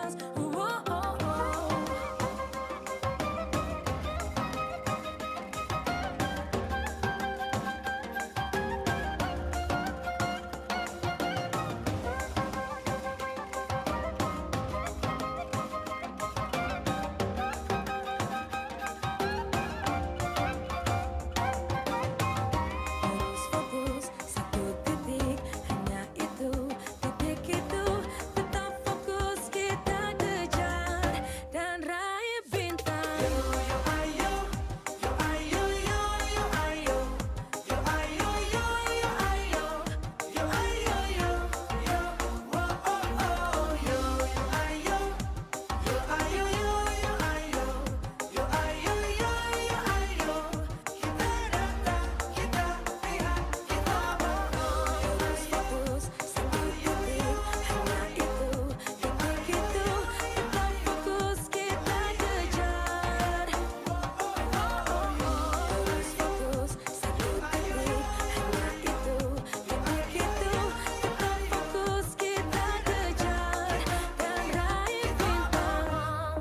Harus fokus satu titik, hanya itu titik itu. Tetap fokus kita kejar dan raih bintang. Yo yo ayo, yo ayo yo yo ayo, yo ayo yo yo ayo, yo ayo yo yo, oh oh oh, yo yo ayo, yo ayo yo yo ayo, yo ayo yo yo ayo. Kita datang, kita lihat, kita bangun. Terus fokus satu titik, hanya itu titik itu. Tetap fokus kita kejar. Terus fokus satu titik, hanya itu titik itu. Tetap fokus kita kejar dan raih bintang.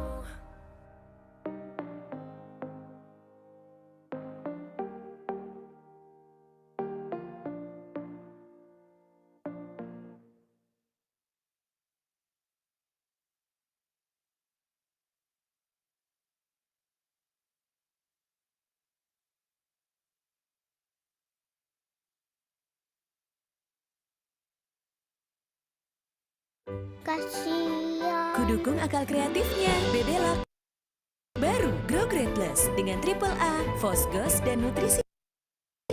Kasihan. Kudukung akal kreatifnya, Bebelak. Baru Grow Great Plus dengan Triple A, Fosgos, dan nutrisi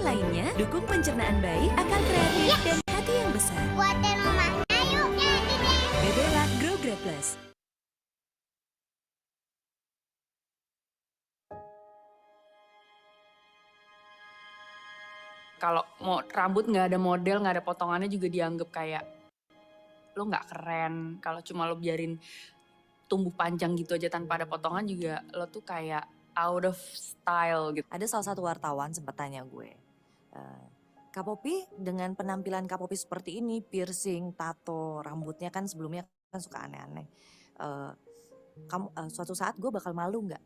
lainnya. Dukung pencernaan baik, akal kreatif, dan hati yang besar. Buatin rumahnya yuk. Jadi deh. Bebelak Grow Great Plus. Kalau mau rambut nggak ada model, nggak ada potongannya juga dianggap kayak lo nggak keren. Kalau cuma lo biarin tumbuh panjang gitu aja tanpa ada potongan juga lo tuh kayak out of style gitu. Ada salah satu wartawan sempat tanya gue, Kak Popi dengan penampilan Kak Popi seperti ini, piercing, tato, rambutnya kan sebelumnya kan suka aneh-aneh. Kamu suatu saat gue bakal malu nggak?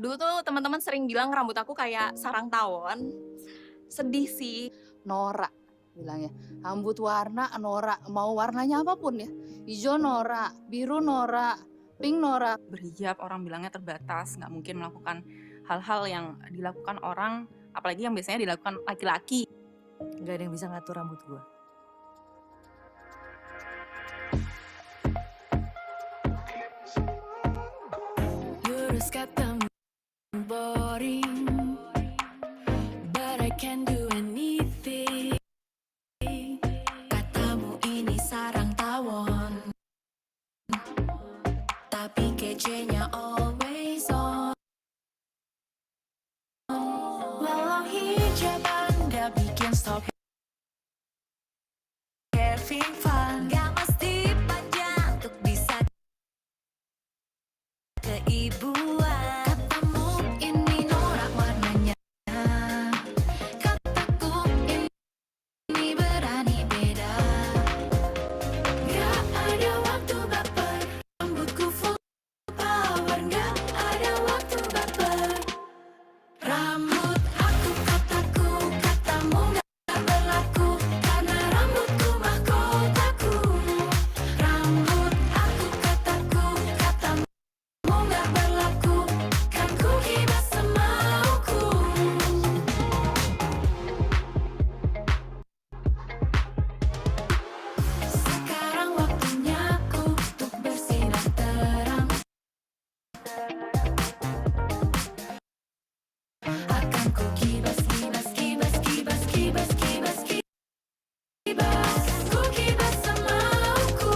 Dulu tuh teman-teman sering bilang rambut aku kayak sarang tawon. Sedih sih. Norak bilangnya, rambut warna norak, mau warnanya apapun ya, hijau norak, biru norak, pink norak. Berhijab orang bilangnya terbatas, nggak mungkin melakukan hal-hal yang dilakukan orang, apalagi yang biasanya dilakukan laki-laki. Nggak ada yang bisa ngatur rambut gue. Lurus katamu boring, but I can do anything. Katamu ini sarang tawon, tapi kecenya always on. Walau hijaban gak bikin stop having fun. Gak mesti panjang untuk bisa keibuan. Katamu ini norak warnanya, kataku ini berani beda. Gak ada waktu baper, rambutku full power. Gak ada waktu baper. Rambut aku kataku, katamu gak berlaku, karena rambutku mahkotaku. Rambut aku kataku, katamu gak berlaku, kan ku kibas semauku. Sekarang waktunya aku untuk bersinar terang. Akan ku kibas, kibas, kibas, kibas, kibas, kibas, kibas. Ku kibas semauku.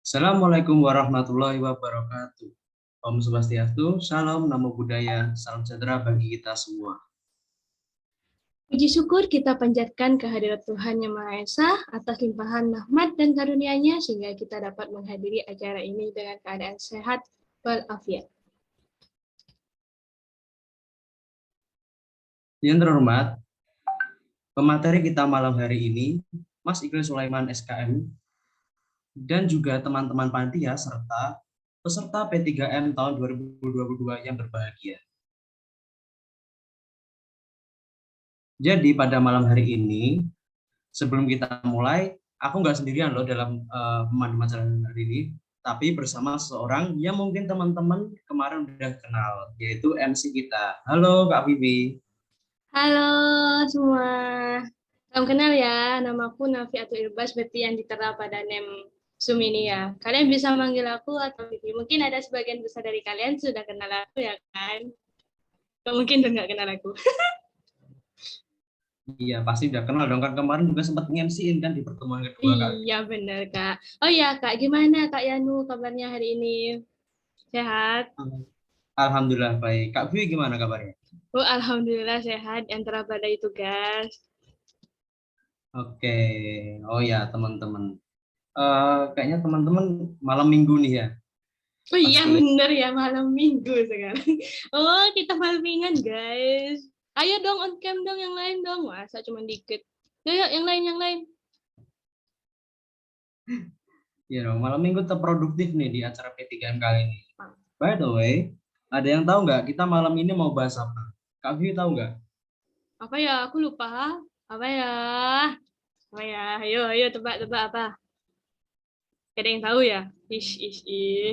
Assalamualaikum warahmatullahi wabarakatuh. Om Swastiastu, Salam, Namo Buddhaya, Salam sejahtera bagi kita semua. Puji syukur kita panjatkan kehadirat Tuhan Yang Maha Esa atas limpahan rahmat dan karunia-Nya sehingga kita dapat menghadiri acara ini dengan keadaan sehat walafiat. Yang terhormat, pemateri kita malam hari ini, Mas Iqlil Sulaiman SKM, dan juga teman-teman panitia serta peserta P3M tahun 2022 yang berbahagia. Jadi pada malam hari ini, sebelum kita mulai, aku nggak sendirian loh dalam pemandu acara hari ini, tapi bersama seseorang yang mungkin teman-teman kemarin udah kenal, yaitu MC kita. Halo Kak Vivi. Halo semua, salam kenal ya, namaku Nafiatul Irbas seperti yang ditera pada name Zoom ini ya. Kalian bisa manggil aku atau Vivi, mungkin ada sebagian besar dari kalian sudah kenal aku ya kan? Gak mungkin udah nggak kenal aku. Iya, pasti udah kenal dong, kan kemarin juga sempat nge-MC-in kan di pertemuan kedua Kak. Iya bener Kak. Oh ya Kak, gimana Kak Yanu kabarnya hari ini? Sehat? Alhamdulillah baik. Kak Vivi gimana kabarnya? Oh alhamdulillah sehat antara badai tugas. Oke, oh ya teman-teman. Kayaknya teman-teman malam minggu nih ya. Oh iya Pasti. bener ya, malam minggu sekarang. Oh kita malam mingguan guys. Ayo dong on cam dong yang lain dong. Masa cuma dikit. Ayo yang lain. Iya dong, malam minggu terproduktif nih di acara P3M kali ini. By the way, ada yang tahu nggak kita malam ini mau bahas apa? Kak Vivi tahu nggak? Apa ya? Aku lupa. Apa ya? Ayo tebak apa? Ada yang tahu ya? Ish.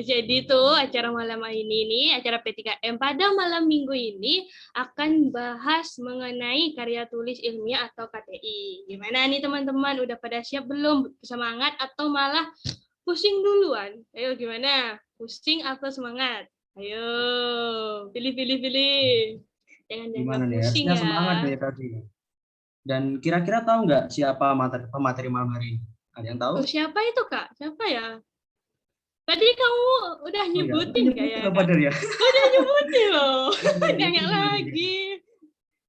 Jadi tuh acara malam ini nih, acara P3M pada malam minggu ini akan bahas mengenai karya tulis ilmiah atau KTI. Gimana nih teman-teman? Udah pada siap belum? Semangat atau malah pusing duluan? Ayo gimana? Pusing atau semangat? Ayo, pilih. Jangan Gimana nih? pusing Harusnya ya. semangat ya tadi. Dan kira-kira tahu nggak siapa pemateri malam hari ini? Ada yang tahu? Oh, siapa itu Kak? Siapa ya? Tadi kamu udah nyebutin kayaknya. Padahal ya. Udah nyebutin loh. Iya, Nanya iya. lagi.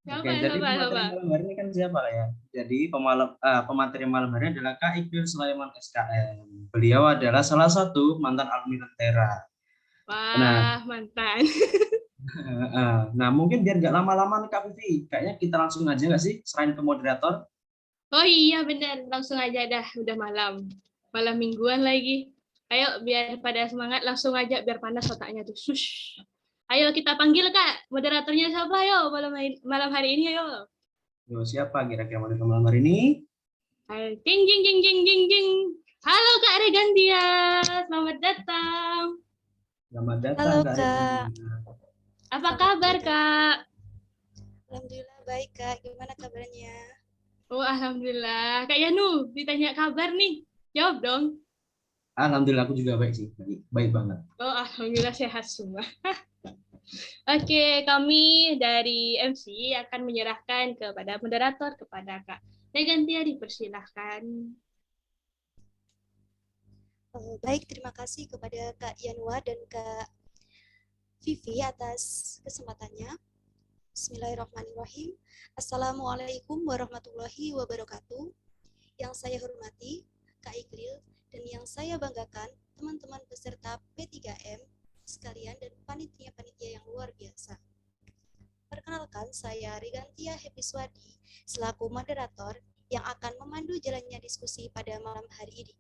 Oke, jadi pemateri malam hari ini kan siapa ya? Jadi pemateri malam hari ini adalah Kak Iqlil Sulaiman SKM. Beliau adalah salah satu mantan alumni Tentera. Wah, mantan. Nah, mungkin biar nggak lama-lama nih Kak Vivi, kayaknya kita langsung aja nggak sih, serahin ke moderator? Oh iya benar, langsung aja dah, udah malam. Malam mingguan lagi. Ayo biar pada semangat, langsung aja biar panas otaknya tuh. Shush. Ayo kita panggil Kak, moderatornya siapa ayo malam hari ini ayo. Yo, siapa kira-kira moderator malam hari ini? Ayo, jing. Halo Kak Regantia, selamat datang. Selamat datang Halo, Kak. Kak. Apa kabar Kak? Alhamdulillah baik Kak, gimana kabarnya? Oh alhamdulillah. Kak Yanu ditanya kabar nih, jawab dong. Alhamdulillah aku juga baik sih, baik banget. Oh alhamdulillah sehat semua. Oke, kami dari MC akan menyerahkan kepada moderator, kepada Kak Regantia, dipersilahkan. Baik, terima kasih kepada Kak Yanwa dan Kak Vivi atas kesempatannya. Bismillahirrahmanirrahim. Assalamualaikum warahmatullahi wabarakatuh. Yang saya hormati Kak Iqlil dan yang saya banggakan teman-teman peserta P3M sekalian dan panitia-panitia yang luar biasa. Perkenalkan, saya Regantia Hepiswadi selaku moderator yang akan memandu jalannya diskusi pada malam hari ini.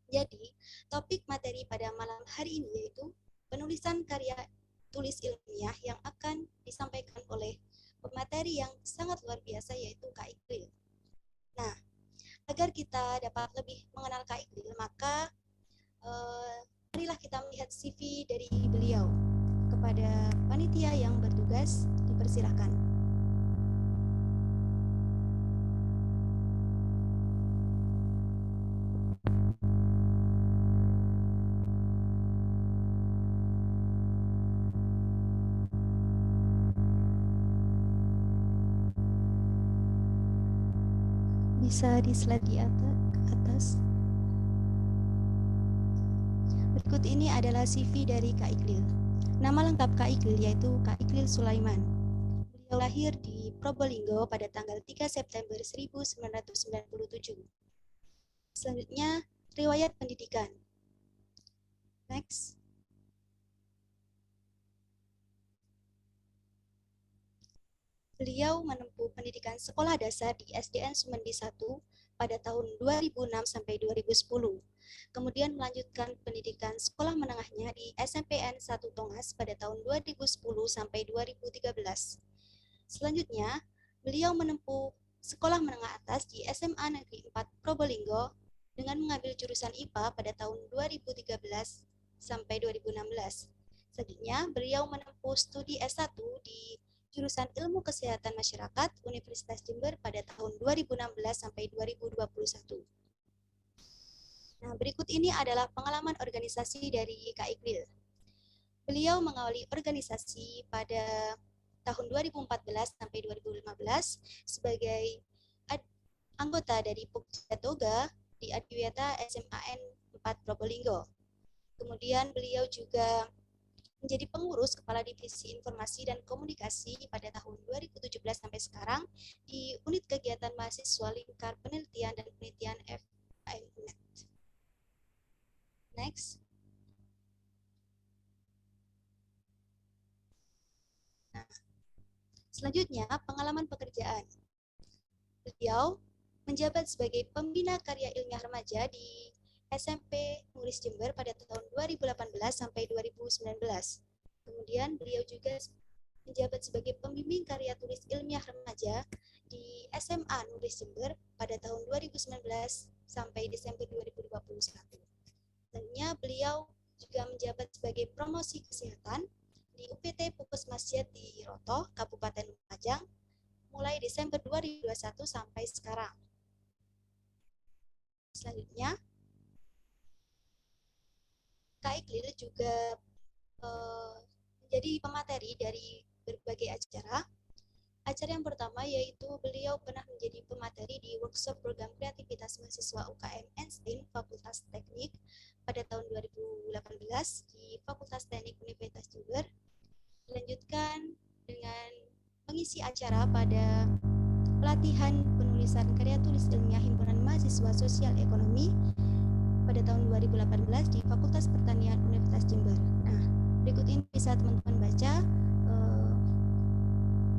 Jadi, topik materi pada malam hari ini yaitu penulisan karya tulis ilmiah yang akan disampaikan oleh pemateri yang sangat luar biasa yaitu Kak Iqlil. Nah, agar kita dapat lebih mengenal Kak Iqlil, maka marilah kita melihat CV dari beliau. Kepada panitia yang bertugas, dipersilahkan. Bisa di slide di atas. Berikut ini adalah CV dari Kak Iklil. Nama lengkap Kak Iklil yaitu Kak Iklil Sulaiman. Beliau lahir di Probolinggo pada tanggal 3 September 1997. Selanjutnya, riwayat pendidikan. Next. Beliau menempuh pendidikan sekolah dasar di SDN Sumandi 1 pada tahun 2006 sampai 2010. Kemudian melanjutkan pendidikan sekolah menengahnya di SMPN 1 Tongas pada tahun 2010 sampai 2013. Selanjutnya, beliau menempuh sekolah menengah atas di SMA Negeri 4 Probolinggo dengan mengambil jurusan IPA pada tahun 2013 sampai 2016. Selanjutnya, beliau menempuh studi S1 di jurusan Ilmu Kesehatan Masyarakat Universitas Jember pada tahun 2016 sampai 2021. Nah, berikut ini adalah pengalaman organisasi dari Kak Iklil. Beliau mengawali organisasi pada tahun 2014 sampai 2015 sebagai anggota dari Pokja Toga di Adiwiyata SMAN 4 Probolinggo. Kemudian beliau juga menjadi pengurus Kepala Divisi Informasi dan Komunikasi pada tahun 2017 sampai sekarang di Unit Kegiatan Mahasiswa Lingkar Penelitian dan Penelitian FIUNET. Next. Nah, selanjutnya pengalaman pekerjaan. Beliau menjabat sebagai pembina karya ilmiah remaja di SMP Nuris Jember pada tahun 2018 sampai 2019. Kemudian beliau juga menjabat sebagai pembimbing karya tulis ilmiah remaja di SMA Nuris Jember pada tahun 2019 sampai Desember 2021. Selanjutnya beliau juga menjabat sebagai promosi kesehatan di UPT Puskesmasjat di Roto, Kabupaten Lumajang, mulai Desember 2021 sampai sekarang. Selanjutnya, Kak Iklil juga menjadi pemateri dari berbagai acara. Acara yang pertama yaitu beliau pernah menjadi pemateri di workshop program kreativitas mahasiswa UKM Einstein Fakultas Teknik pada tahun 2018 di Fakultas Teknik Universitas Jember. Dilanjutkan dengan mengisi acara pada pelatihan penulisan karya tulis ilmiah Himpunan Mahasiswa Sosial Ekonomi pada tahun 2018 di Fakultas Pertanian Universitas Jember. Nah, berikut ini bisa teman-teman baca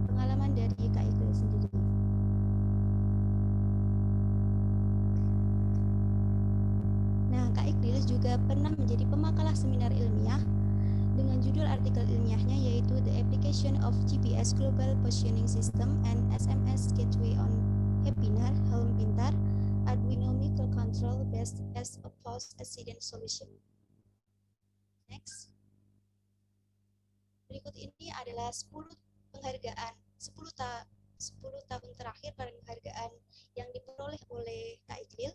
pengalaman dari Kak Iklil sendiri. Nah, Kak Iklil juga pernah menjadi pemakalah seminar ilmiah dengan judul artikel ilmiahnya yaitu The Application of GPS Global Positioning System and SMS Gateway on Hepinar, Helm Pintar, Arduino Microcontrol Based as a Post-Accident Solution. Next. Berikut ini adalah 10 penghargaan, 10 tahun terakhir penghargaan yang diperoleh oleh Kak Iklil.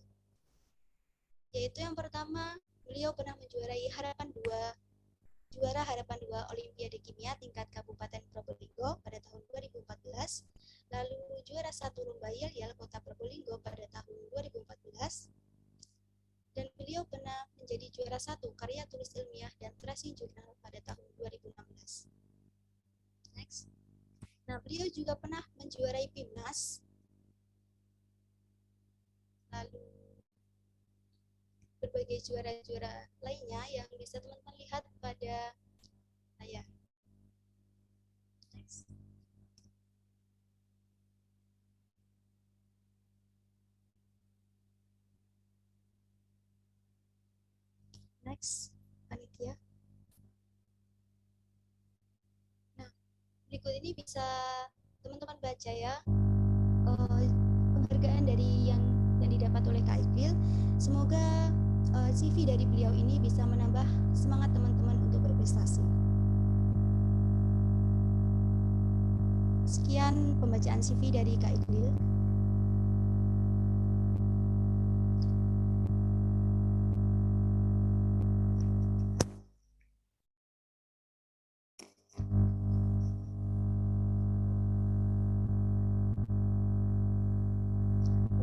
Yaitu yang pertama, beliau pernah menjuarai juara Harapan 2 Olimpiade Kimia tingkat Kabupaten Probolinggo pada tahun 2014, lalu juara 1 Lomba Yel-Yel Kota Probolinggo pada tahun 2014, dan beliau pernah menjadi juara 1 karya tulis ilmiah dan tracing jurnal pada tahun 2016. Next. Nah, beliau juga pernah menjuarai PIMNAS, lalu berbagai juara-juara lainnya yang bisa teman-teman lihat pada layar. Next. Next, panitia. Nah, berikut ini bisa teman-teman baca ya penghargaan dari yang didapat oleh Kak Iklil. Semoga CV dari beliau ini bisa menambah semangat teman-teman untuk berprestasi. Sekian pembacaan CV dari Kak Iklil.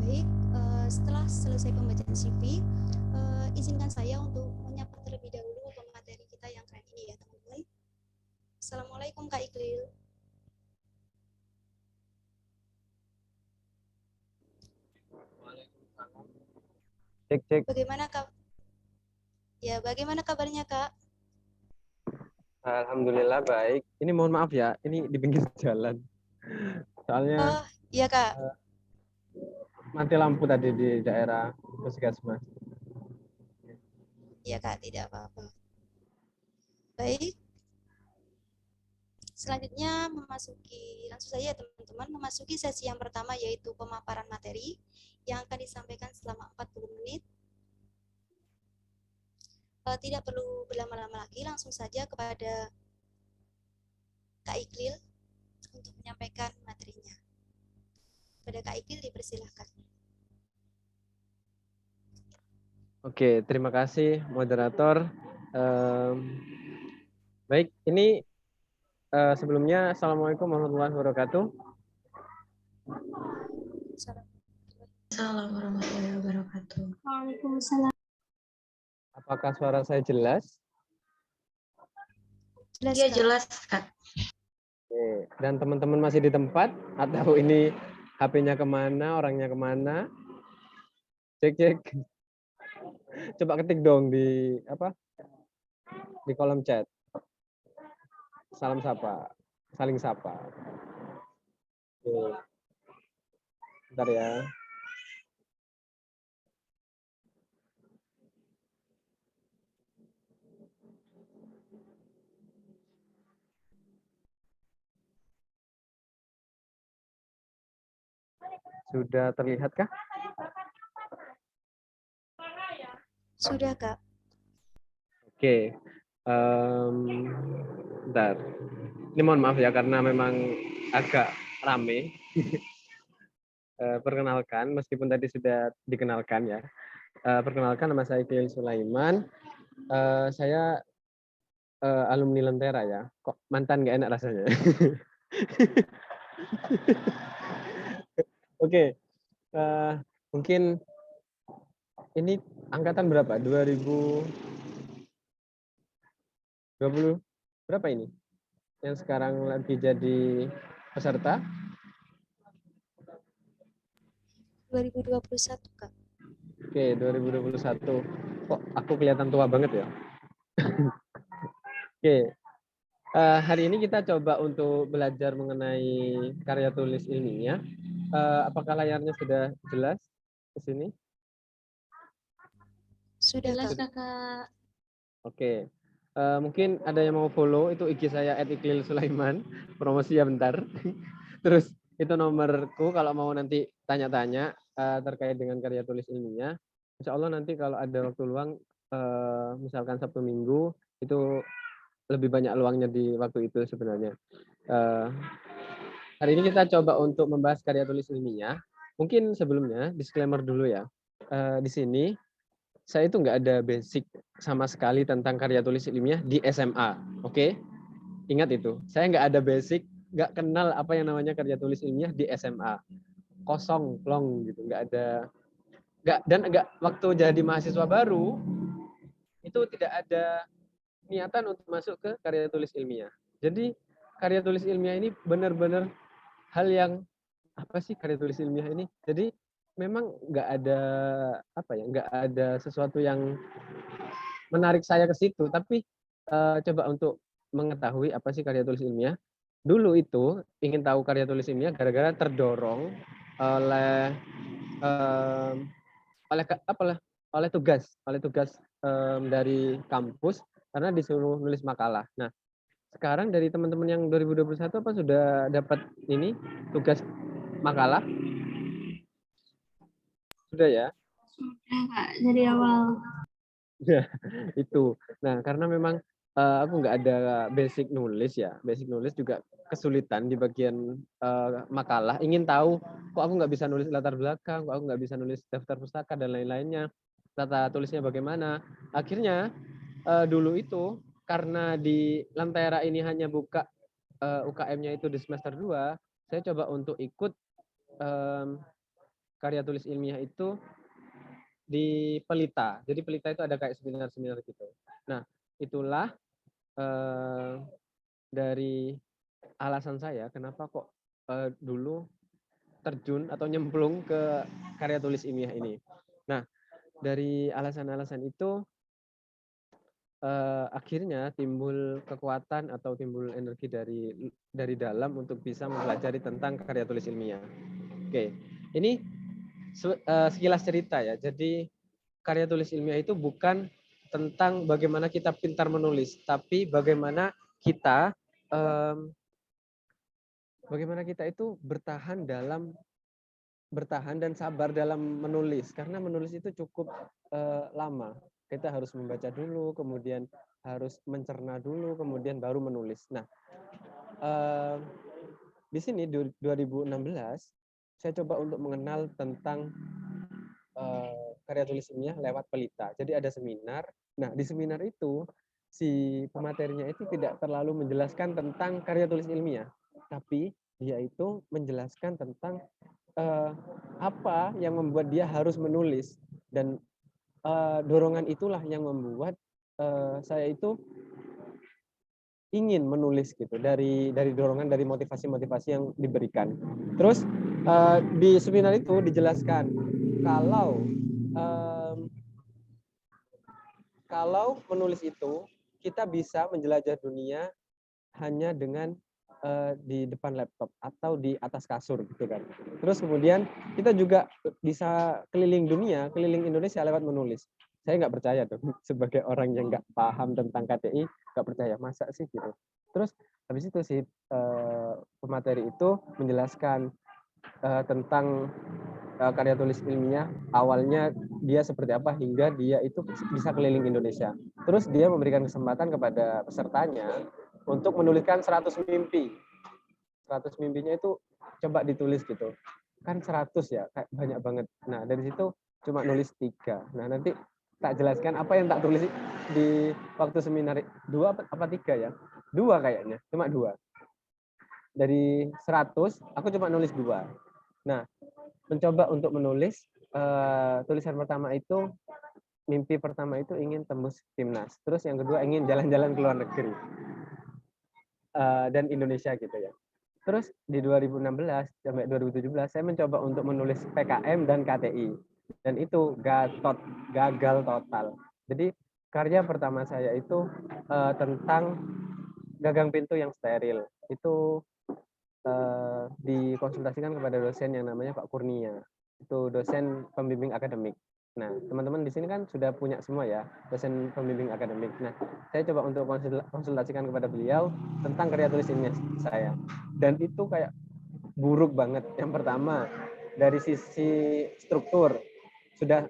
Baik, setelah selesai pembacaan CV, izinkan saya untuk menyapa terlebih dahulu Assalamualaikum Kak Iklil. Cek cek. Bagaimana Kak? Ya, bagaimana kabarnya Kak? Alhamdulillah baik. Ini mohon maaf ya, ini di pinggir jalan. Soalnya Oh, iya Kak. mati lampu tadi di daerah Puskesmas. Iya Kak, tidak apa-apa. Baik. Selanjutnya langsung saja teman-teman, memasuki sesi yang pertama yaitu pemaparan materi yang akan disampaikan selama 40 menit. Tidak perlu berlama-lama lagi, langsung saja kepada Kak Iklil untuk menyampaikan materinya. Pada Kak Iklil dipersilahkan. Oke, terima kasih moderator. Baik, ini sebelumnya Assalamualaikum warahmatullahi wabarakatuh. Assalamualaikum warahmatullahi wabarakatuh. Waalaikumsalam. Apakah suara saya jelas? Jelas, Iya Kak. jelas Kak. Oke. Dan teman-teman masih di tempat atau ini HP-nya kemana, orangnya kemana? Cek cek. Coba ketik dong di di kolom chat. Salam sapa, saling sapa. Oke. Bentar ya. Sudah terlihatkah? Sudah Kak. Oke. Bentar. Ini mohon maaf ya karena memang agak rame. Perkenalkan, meskipun tadi sudah dikenalkan ya. Perkenalkan, nama saya Iqlil Sulaiman. Saya alumni Lentera ya. Kok mantan nggak enak rasanya. Oke. Mungkin ini angkatan berapa? 2020 berapa ini? Yang sekarang lagi jadi peserta? 2021 Kak. Oke, 2021. Kok aku kelihatan tua banget ya? Oke. Hari ini kita coba untuk belajar mengenai karya tulis ilmiah. Apakah layarnya sudah jelas ke sini? Sudah Jelas Kak. Kakak. Oke. Mungkin ada yang mau follow, itu IG saya @iqlil Sulaiman. Promosi ya bentar. Terus itu nomorku kalau mau nanti tanya-tanya terkait dengan karya tulis ilmiah. Insya Allah nanti kalau ada waktu luang, misalkan Sabtu Minggu, itu lebih banyak luangnya di waktu itu sebenarnya. Hari ini kita coba untuk membahas karya tulis ilmiah. Mungkin sebelumnya disclaimer dulu ya. Di sini saya itu nggak ada basic sama sekali tentang karya tulis ilmiah di SMA. Oke? Ingat itu. Saya nggak ada basic, nggak kenal apa yang namanya karya tulis ilmiah di SMA. Kosong, plong gitu. Nggak waktu jadi mahasiswa baru itu tidak ada niatan untuk masuk ke karya tulis ilmiah. Jadi karya tulis ilmiah ini benar-benar hal yang apa sih karya tulis ilmiah ini? Jadi memang nggak ada sesuatu yang menarik saya ke situ. Tapi coba untuk mengetahui apa sih karya tulis ilmiah. Dulu itu ingin tahu karya tulis ilmiah gara-gara terdorong oleh oleh tugas dari kampus karena disuruh nulis makalah. Nah, sekarang dari teman-teman yang 2021 apa sudah dapat ini tugas makalah? Sudah ya? Sudah Kak, dari awal. Itu. Nah, karena memang aku nggak ada basic nulis ya. Basic nulis juga kesulitan di bagian makalah. Ingin tahu, kok aku nggak bisa nulis latar belakang, kok aku nggak bisa nulis daftar pustaka dan lain-lainnya. Tata tulisnya bagaimana. Akhirnya dulu itu karena di Lentera ini hanya buka UKM-nya itu di semester 2, saya coba untuk ikut karya tulis ilmiah itu di Pelita. Jadi Pelita itu ada kayak seminar-seminar gitu. Nah, itulah dari alasan saya kenapa kok dulu terjun atau nyemplung ke karya tulis ilmiah ini. Nah, dari alasan-alasan itu akhirnya timbul kekuatan atau timbul energi dari dalam untuk bisa mempelajari tentang karya tulis ilmiah. Oke, ini sekilas cerita ya. Jadi karya tulis ilmiah itu bukan tentang bagaimana kita pintar menulis, tapi bagaimana kita itu bertahan dan sabar dalam menulis, karena menulis itu cukup lama. Kita harus membaca dulu, kemudian harus mencerna dulu, kemudian baru menulis. Nah, di sini 2016 saya coba untuk mengenal tentang karya tulis ilmiah lewat pelita. Jadi ada seminar. Nah, di seminar itu si pematerinya itu tidak terlalu menjelaskan tentang karya tulis ilmiah, tapi dia itu menjelaskan tentang apa yang membuat dia harus menulis, dan dorongan itulah yang membuat saya itu ingin menulis gitu, dari dorongan, dari motivasi-motivasi yang diberikan. Terus di seminar itu dijelaskan kalau menulis itu kita bisa menjelajah dunia hanya dengan di depan laptop atau di atas kasur gitu kan. Terus kemudian kita juga bisa keliling dunia, keliling Indonesia lewat menulis. Saya nggak percaya tuh sebagai orang yang nggak paham tentang KTI, nggak percaya masa sih gitu. Terus habis itu si pemateri itu menjelaskan tentang karya tulis ilmiah, awalnya dia seperti apa hingga dia itu bisa keliling Indonesia. Terus dia memberikan kesempatan kepada pesertanya untuk menuliskan 100 mimpi. 100 mimpinya itu coba ditulis gitu. Kan 100 ya, kayak banyak banget. Nah, dari situ cuma nulis 3. Nah, nanti tak jelaskan apa yang tak tulis di waktu seminar. 2 apa 3 ya? 2 kayaknya, cuma 2. Dari 100, aku cuma nulis 2. Nah, mencoba untuk menulis, tulisan pertama itu, mimpi pertama itu ingin tembus timnas. Terus yang kedua ingin jalan-jalan ke luar negeri. Dan Indonesia gitu ya. Terus di 2016 sampai 2017 saya mencoba untuk menulis PKM dan KTI. Dan itu gagal total. Jadi karya pertama saya itu tentang gagang pintu yang steril. Itu dikonsultasikan kepada dosen yang namanya Pak Kurnia. Itu dosen pembimbing akademik. Nah, teman-teman di sini kan sudah punya semua ya, dosen pembimbing akademik. Nah, saya coba untuk konsultasikan kepada beliau tentang karya tulis ilmiah saya. Dan itu kayak buruk banget. Yang pertama, dari sisi struktur, sudah,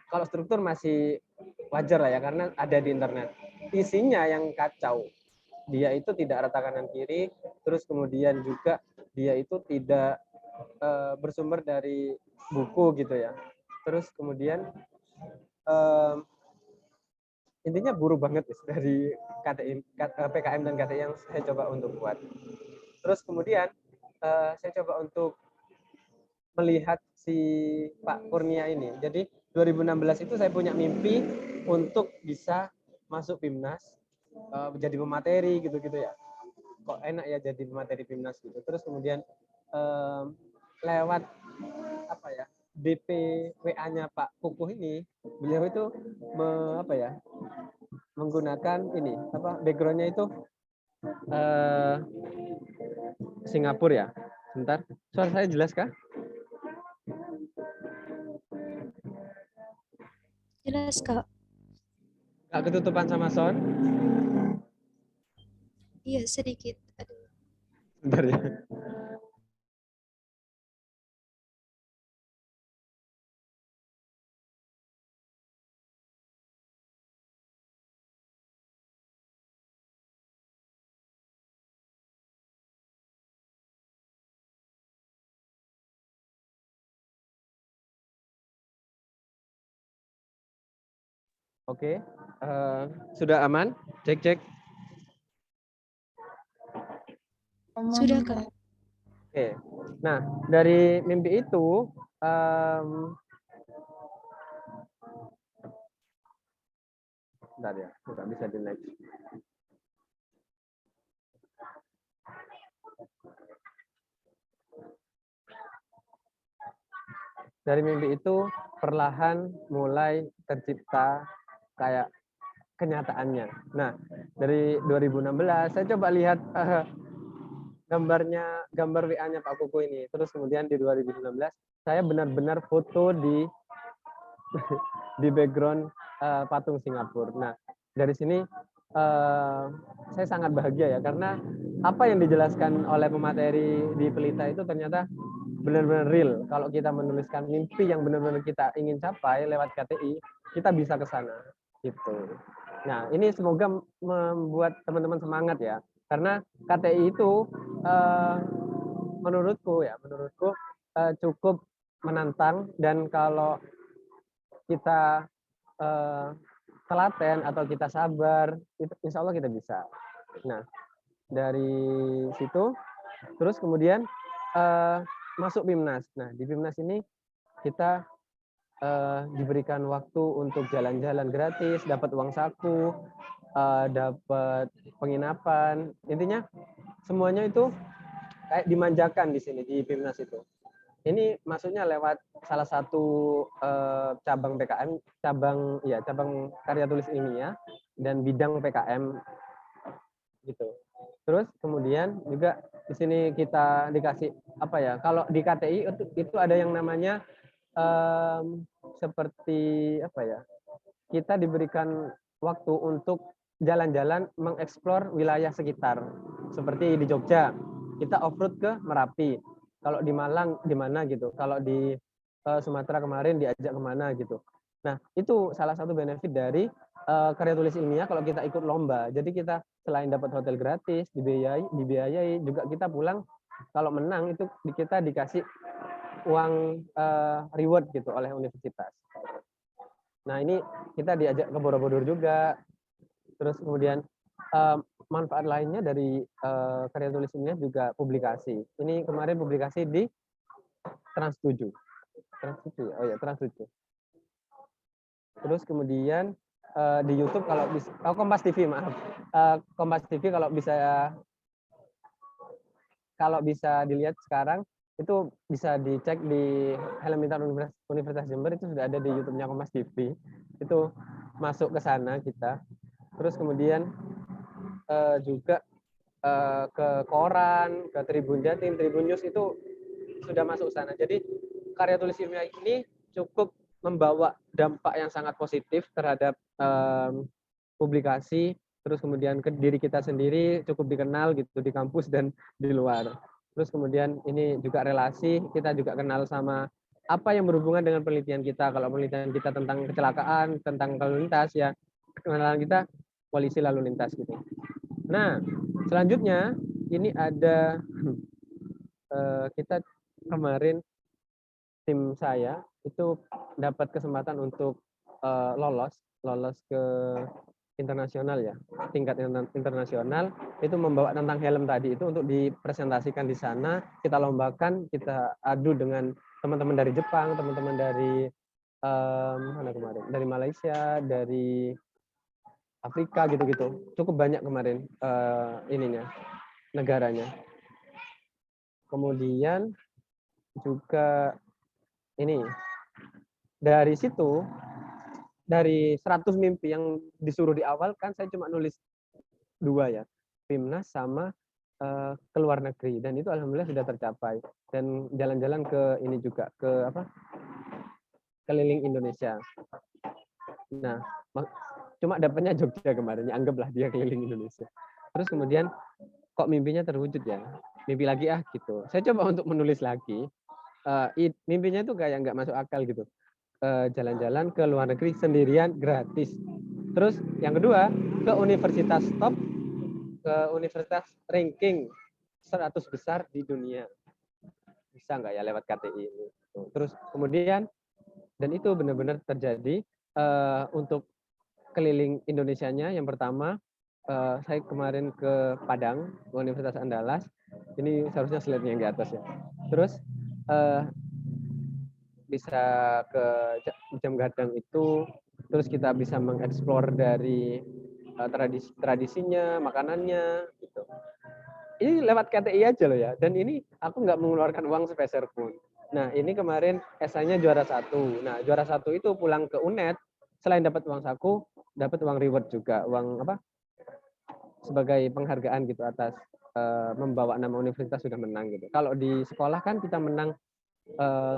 kalau struktur masih wajar lah ya, karena ada di internet. Isinya yang kacau. Dia itu tidak rata kanan kiri, terus kemudian juga dia itu tidak bersumber dari buku gitu ya. Terus kemudian intinya buruk banget dari PKM dan KTI yang saya coba untuk buat. Terus kemudian saya coba untuk melihat si Pak Kurnia ini. Jadi 2016 itu saya punya mimpi untuk bisa masuk PIMNAS, menjadi pemateri gitu-gitu ya. Kok enak ya jadi pemateri PIMNAS gitu. Terus kemudian lewat apa ya, BPWA-nya Pak Kukuh ini, beliau itu menggunakan ini background-nya itu Singapura ya. Sebentar, suara saya jelas kah? Jelas, Kak. Nggak ketutupan sama sound? Iya, sedikit. Aduh. Bentar ya. Oke, sudah aman? Cek. Sudah, Kak. Oke, nah dari mimpi itu bentar ya, nggak bisa di next. dari mimpi itu perlahan mulai tercipta kayak kenyataannya. Nah, dari 2016 saya coba lihat gambar WA-nya Pak Koko ini. Terus kemudian di 2019 saya benar-benar foto di di background patung Singapura. Nah, dari sini saya sangat bahagia ya karena apa yang dijelaskan oleh pemateri di Pelita itu ternyata benar-benar real. Kalau kita menuliskan mimpi yang benar-benar kita ingin capai lewat KTI, kita bisa ke sana gitu. Nah, ini semoga membuat teman-teman semangat ya. Karena KTI itu menurutku cukup menantang, dan kalau kita telaten atau kita sabar, itu insya Allah kita bisa. Nah, dari situ terus kemudian masuk PIMNAS. Nah, di PIMNAS ini kita diberikan waktu untuk jalan-jalan gratis, dapat uang saku, dapat penginapan. Intinya semuanya itu kayak dimanjakan di sini di PIMNAS itu. Ini maksudnya lewat salah satu cabang PKM, cabang karya tulis ilmiah dan bidang PKM gitu. Terus kemudian juga di sini kita dikasih apa ya? Kalau di KTI itu ada yang namanya seperti apa ya? Kita diberikan waktu untuk jalan-jalan mengeksplor wilayah sekitar. Seperti di Jogja, kita off-road ke Merapi. Kalau di Malang di mana gitu. Kalau di Sumatera kemarin diajak kemana gitu. Nah, itu salah satu benefit dari karya tulis ilmiah kalau kita ikut lomba. Jadi kita selain dapat hotel gratis, dibiayai, juga kita pulang kalau menang itu kita dikasih uang reward gitu oleh universitas. Nah, ini kita diajak ke Borobudur juga. Terus kemudian manfaat lainnya dari karya tulis ilmiah juga publikasi. Ini kemarin publikasi di Trans7. Trans7. Terus kemudian di YouTube kalau bisa, Kompas TV maaf, Kompas TV kalau bisa dilihat sekarang itu bisa dicek di Halilintar Universitas Jember, itu sudah ada di YouTube-nya Kompas TV. Itu masuk ke sana kita. Terus kemudian juga ke koran, ke Tribun Jatim, Tribun News itu sudah masuk sana. Jadi karya tulis ilmiah ini cukup membawa dampak yang sangat positif terhadap publikasi, terus kemudian ke diri kita sendiri cukup dikenal gitu di kampus dan di luar. Terus kemudian ini juga relasi, kita juga kenal sama apa yang berhubungan dengan penelitian kita. Kalau penelitian kita tentang kecelakaan, tentang lalu lintas, ya kenalan kita polisi lalu lintas gitu. Nah, selanjutnya ini ada kita kemarin tim saya itu dapat kesempatan untuk lolos ke internasional ya, tingkat internasional, itu membawa tentang helm tadi itu untuk dipresentasikan di sana, kita lombakan, kita adu dengan teman-teman dari Jepang, teman-teman dari mana kemarin, dari Malaysia, dari Afrika gitu-gitu, cukup banyak kemarin negaranya. Kemudian juga ini dari situ, dari 100 mimpi yang disuruh di awal kan saya cuma nulis 2 ya, PIMNAS sama ke luar negeri, dan itu alhamdulillah sudah tercapai. Dan jalan-jalan ke ini juga ke keliling Indonesia. Nah, cuma dapatnya Jogja kemarin, ya anggaplah dia keliling Indonesia. Terus kemudian kok mimpinya terwujud ya, mimpi lagi gitu. Saya coba untuk menulis lagi, mimpinya itu kayak nggak masuk akal gitu. Jalan-jalan ke luar negeri sendirian gratis. Terus yang kedua ke universitas top, ke universitas ranking 100 besar di dunia. Bisa nggak ya lewat KTI ini? Terus kemudian, dan itu benar-benar terjadi untuk keliling Indonesianya. Yang pertama saya kemarin ke Padang, Universitas Andalas. Ini seharusnya slide-nya yang di atas ya. Terus bisa ke Jam Gadang itu, terus kita bisa mengeksplor dari tradisinya, makanannya gitu. Ini lewat KTI aja loh ya, dan ini aku nggak mengeluarkan uang sepeser pun. Nah, ini kemarin esainya juara 1. Nah, juara 1 itu pulang ke UNED, selain dapat uang saku, dapat uang reward juga, uang apa? Sebagai penghargaan gitu atas membawa nama universitas sudah menang gitu. Kalau di sekolah kan kita menang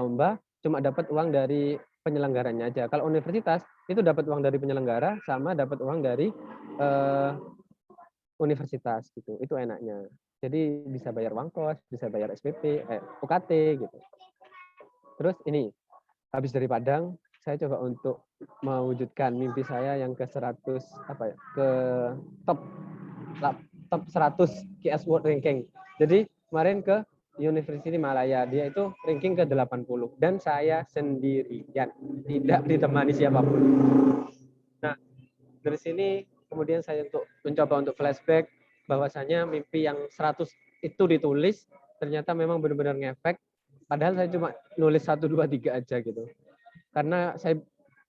lomba cuma dapat uang dari penyelenggaranya aja. Kalau universitas itu dapat uang dari penyelenggara sama dapat uang dari universitas gitu. Itu enaknya. Jadi bisa bayar uang kos, bisa bayar SPP, UKT gitu. Terus ini, habis dari Padang, saya coba untuk mewujudkan mimpi saya yang ke 100 apa ya, ke top 100 QS World Ranking. Jadi kemarin ke University Malaya, dia itu ranking ke 80 dan saya sendirian, tidak ditemani siapapun. Nah, dari sini kemudian saya mencoba untuk flashback bahwasanya mimpi yang 100 itu ditulis ternyata memang benar-benar ngefek. Padahal saya cuma nulis 1, 2, 3 aja gitu. Karena saya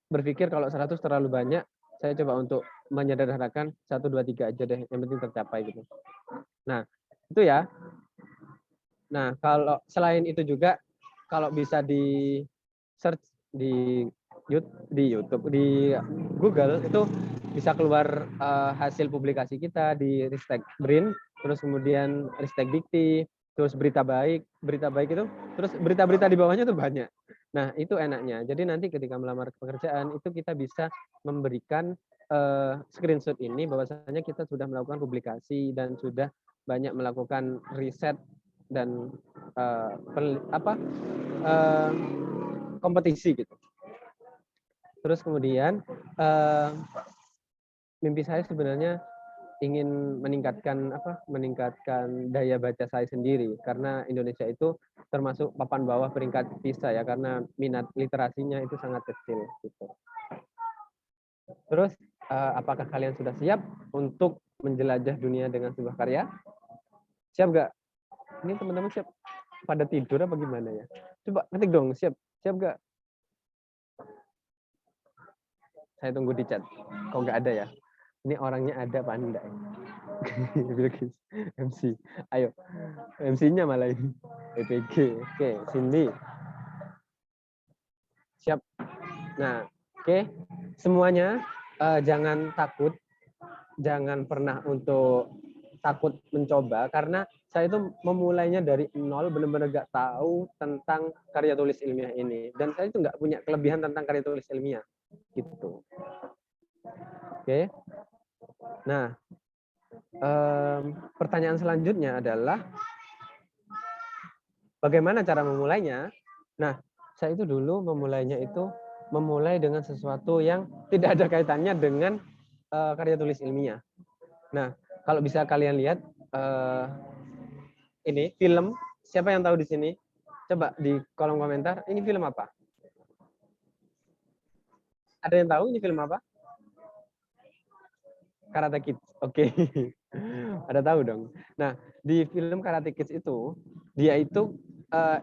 berpikir kalau 100 terlalu banyak, saya coba untuk menyederhanakan 1, 2, 3 aja deh, yang penting tercapai gitu. Nah, itu ya. Nah, kalau selain itu juga, kalau bisa di search di YouTube, di Google, itu bisa keluar hasil publikasi kita di Ristek Brin, terus kemudian Ristek Dikti, terus berita baik itu, terus berita-berita di bawahnya tuh banyak. Nah, itu enaknya. Jadi nanti ketika melamar pekerjaan itu kita bisa memberikan screenshot ini bahwasanya kita sudah melakukan publikasi dan sudah banyak melakukan riset dan kompetisi gitu. Terus kemudian mimpi saya sebenarnya ingin meningkatkan daya baca saya sendiri, karena Indonesia itu termasuk papan bawah peringkat PISA ya, karena minat literasinya itu sangat kecil gitu. Terus apakah kalian sudah siap untuk menjelajah dunia dengan sebuah karya? Siap nggak? Ini teman-teman siap pada tidur apa gimana ya? Coba ketik dong, siap nggak? Saya tunggu di chat. Kok nggak ada ya? Ini orangnya ada apa enggak? MC. Ayo. MC-nya malah ini. EPG. Oke, Cindy. Siap. Nah, oke. Semuanya jangan takut. Jangan pernah untuk takut mencoba, karena saya itu memulainya dari nol, benar-benar nggak tahu tentang karya tulis ilmiah ini. Dan saya itu nggak punya kelebihan tentang karya tulis ilmiah. Gitu. Oke. Nah, pertanyaan selanjutnya adalah bagaimana cara memulainya? Nah, saya itu dulu memulai dengan sesuatu yang tidak ada kaitannya dengan karya tulis ilmiah. Nah, kalau bisa kalian lihat ini film, siapa yang tahu di sini? Coba di kolom komentar, ini film apa? Ada yang tahu ini film apa? Karate Kids. Oke. Ada tahu dong. Nah, di film Karate Kids itu, dia itu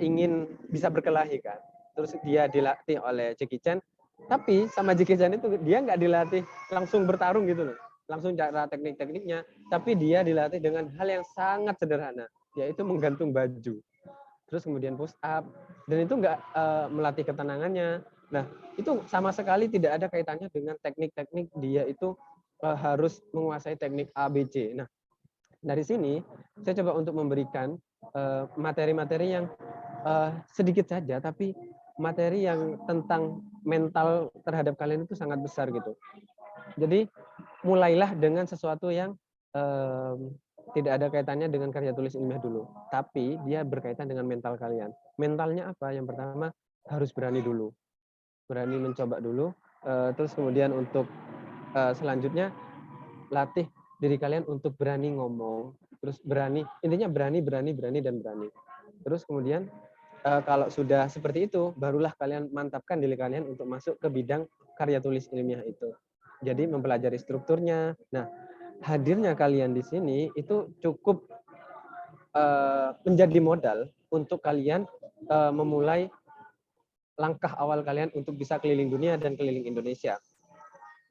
ingin bisa berkelahi kan. Terus dia dilatih oleh Jackie Chan, tapi sama Jackie Chan itu dia nggak dilatih langsung bertarung gitu loh. Langsung cara teknik-tekniknya, tapi dia dilatih dengan hal yang sangat sederhana, yaitu menggantung baju. Terus kemudian push up, dan itu nggak melatih ketenangannya. Nah, itu sama sekali tidak ada kaitannya dengan teknik-teknik dia itu harus menguasai teknik ABC. Nah, dari sini saya coba untuk memberikan materi-materi yang sedikit saja, tapi materi yang tentang mental terhadap kalian itu sangat besar gitu. Jadi mulailah dengan sesuatu yang tidak ada kaitannya dengan karya tulis ilmiah dulu, tapi dia berkaitan dengan mental kalian. Mentalnya apa? Yang pertama harus berani dulu, berani mencoba dulu. Terus kemudian untuk selanjutnya latih diri kalian untuk berani ngomong, terus intinya berani. Terus kemudian kalau sudah seperti itu, barulah kalian mantapkan diri kalian untuk masuk ke bidang karya tulis ilmiah itu. Jadi mempelajari strukturnya. Nah, hadirnya kalian di sini itu cukup menjadi modal untuk kalian memulai langkah awal kalian untuk bisa keliling dunia dan keliling Indonesia.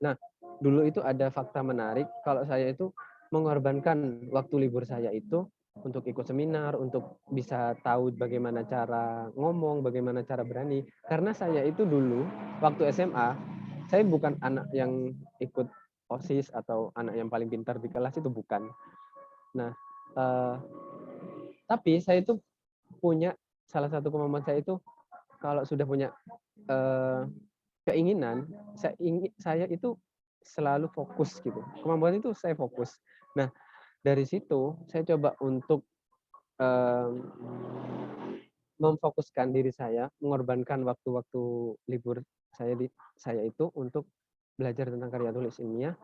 Nah, dulu itu ada fakta menarik, kalau saya itu mengorbankan waktu libur saya itu untuk ikut seminar, untuk bisa tahu bagaimana cara ngomong, bagaimana cara berani. Karena saya itu dulu waktu SMA, saya bukan anak yang ikut OSIS atau anak yang paling pintar di kelas, itu bukan. Nah, tapi saya itu punya salah satu kemampuan saya itu kalau sudah punya keinginan, saya itu selalu fokus gitu. Kemampuan itu saya fokus. Nah, dari situ saya coba untuk memfokuskan diri saya, mengorbankan waktu-waktu libur saya itu untuk belajar tentang karya tulis ilmiah,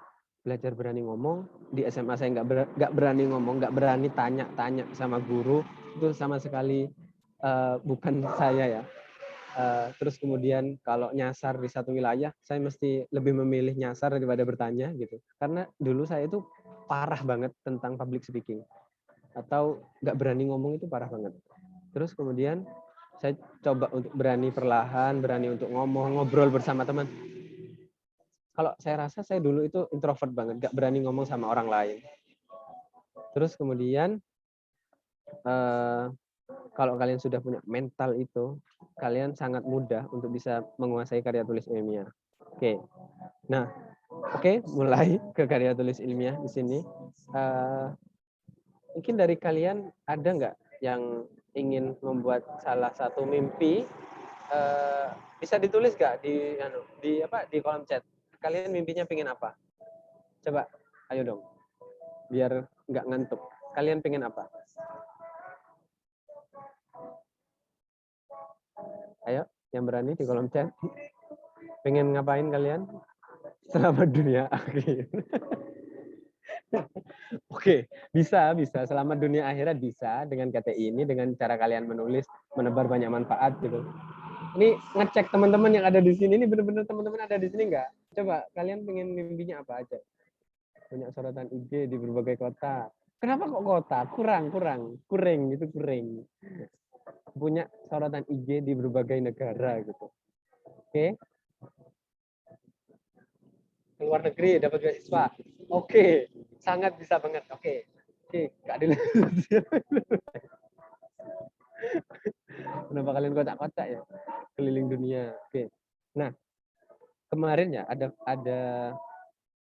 belajar berani ngomong. Di SMA saya nggak berani ngomong, nggak berani tanya sama guru, itu sama sekali bukan saya ya. Terus kemudian kalau nyasar di satu wilayah, saya mesti lebih memilih nyasar daripada bertanya gitu. Karena dulu saya itu parah banget tentang public speaking, atau nggak berani ngomong itu parah banget. Terus kemudian saya coba untuk berani perlahan, berani untuk ngomong, ngobrol bersama teman. Kalau saya rasa saya dulu itu introvert banget, nggak berani ngomong sama orang lain. Terus kemudian kalau kalian sudah punya mental itu, kalian sangat mudah untuk bisa menguasai karya tulis ilmiah. Oke. Nah, mulai ke karya tulis ilmiah di sini. Mungkin dari kalian ada nggak yang ingin membuat salah satu mimpi? Bisa ditulis nggak di kolom chat? Kalian mimpinya pengen apa? Coba, ayo dong, biar nggak ngantuk. Kalian pengen apa? Ayo, yang berani di kolom chat. Pengen ngapain kalian? Selamat dunia akhir. Oke, bisa. Selamat dunia akhirat bisa dengan KTI ini, dengan cara kalian menulis, menebar banyak manfaat gitu. Ini ngecek teman-teman yang ada di sini, ini benar-benar teman-teman ada di sini nggak? Coba, kalian pengen mimpinya apa aja? Banyak sorotan IG di berbagai kota. Kenapa kok kota? Kurang. Punya sorotan IG di berbagai negara gitu. Oke. Keluar negeri dapat beasiswa. Oke, sangat bisa banget. Oke, Kak Dila. Kenapa kalian kotak-kotak ya? Keliling dunia. Oke. Nah, kemarin ya ada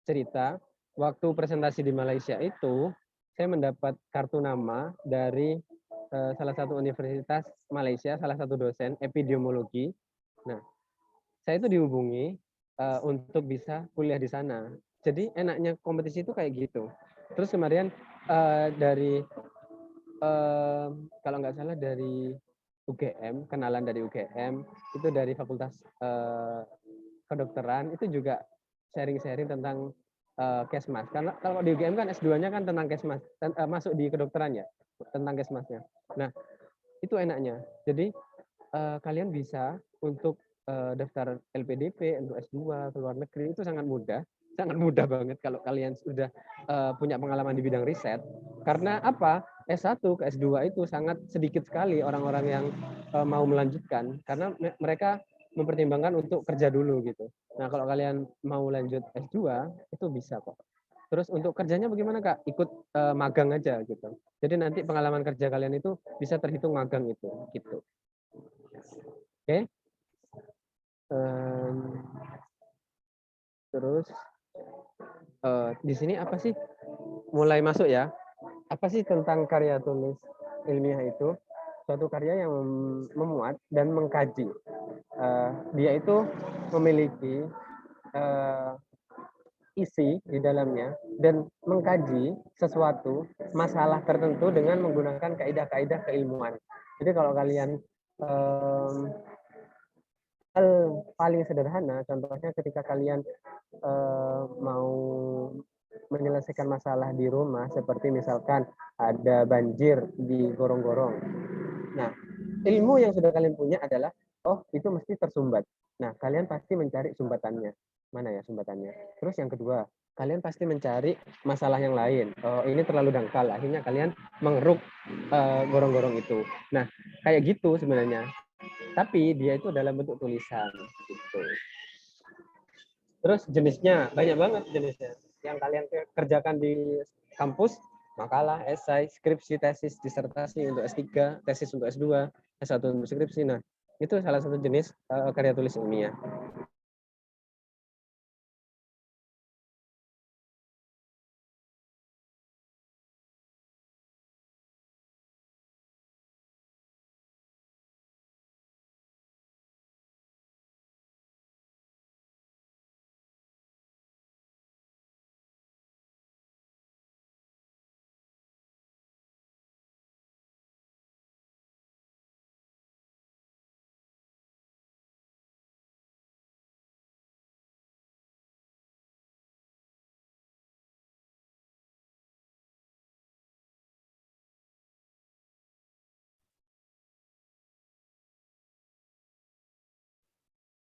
cerita waktu presentasi di Malaysia itu saya mendapat kartu nama dari salah satu universitas Malaysia, salah satu dosen epidemiologi. Nah, saya itu dihubungi untuk bisa kuliah di sana. Jadi enaknya kompetisi itu kayak gitu. Terus kemarin dari kalau nggak salah dari UGM, kenalan dari UGM, itu dari Fakultas Kedokteran, itu juga sharing-sharing tentang Kesmas. Karena kalau di UGM kan S2-nya kan tentang Kesmas, masuk di kedokteran ya, tentang Kesmasnya. Nah, itu enaknya. Jadi kalian bisa untuk daftar LPDP untuk S2 ke luar negeri itu sangat mudah banget kalau kalian sudah punya pengalaman di bidang riset. Karena apa? S1 ke S2 itu sangat sedikit sekali orang-orang yang mau melanjutkan, karena mereka mempertimbangkan untuk kerja dulu gitu. Nah, kalau kalian mau lanjut S2 itu bisa kok. Terus untuk kerjanya bagaimana Kak? Ikut magang aja gitu. Jadi nanti pengalaman kerja kalian itu bisa terhitung magang itu gitu. Oke. Terus di sini apa sih? Mulai masuk ya. Apa sih tentang karya tulis ilmiah itu? Suatu karya yang memuat dan mengkaji. Dia itu memiliki isi di dalamnya dan mengkaji sesuatu masalah tertentu dengan menggunakan kaidah-kaidah keilmuan. Jadi kalau kalian hal paling sederhana, contohnya ketika kalian mau menyelesaikan masalah di rumah, seperti misalkan ada banjir di gorong-gorong. Nah, ilmu yang sudah kalian punya adalah, oh itu mesti tersumbat. Nah, kalian pasti mencari sumbatannya. Mana ya sumbatannya? Terus yang kedua, kalian pasti mencari masalah yang lain. Oh, ini terlalu dangkal. Akhirnya kalian mengeruk gorong-gorong itu. Nah, kayak gitu sebenarnya. Tapi dia itu dalam bentuk tulisan. Gitu. Terus jenisnya, banyak banget jenisnya. Yang kalian kerjakan di kampus, makalah, esai, skripsi, tesis, disertasi untuk S3, tesis untuk S2, S1 untuk skripsi. Nah, itu salah satu jenis karya tulis ilmiah.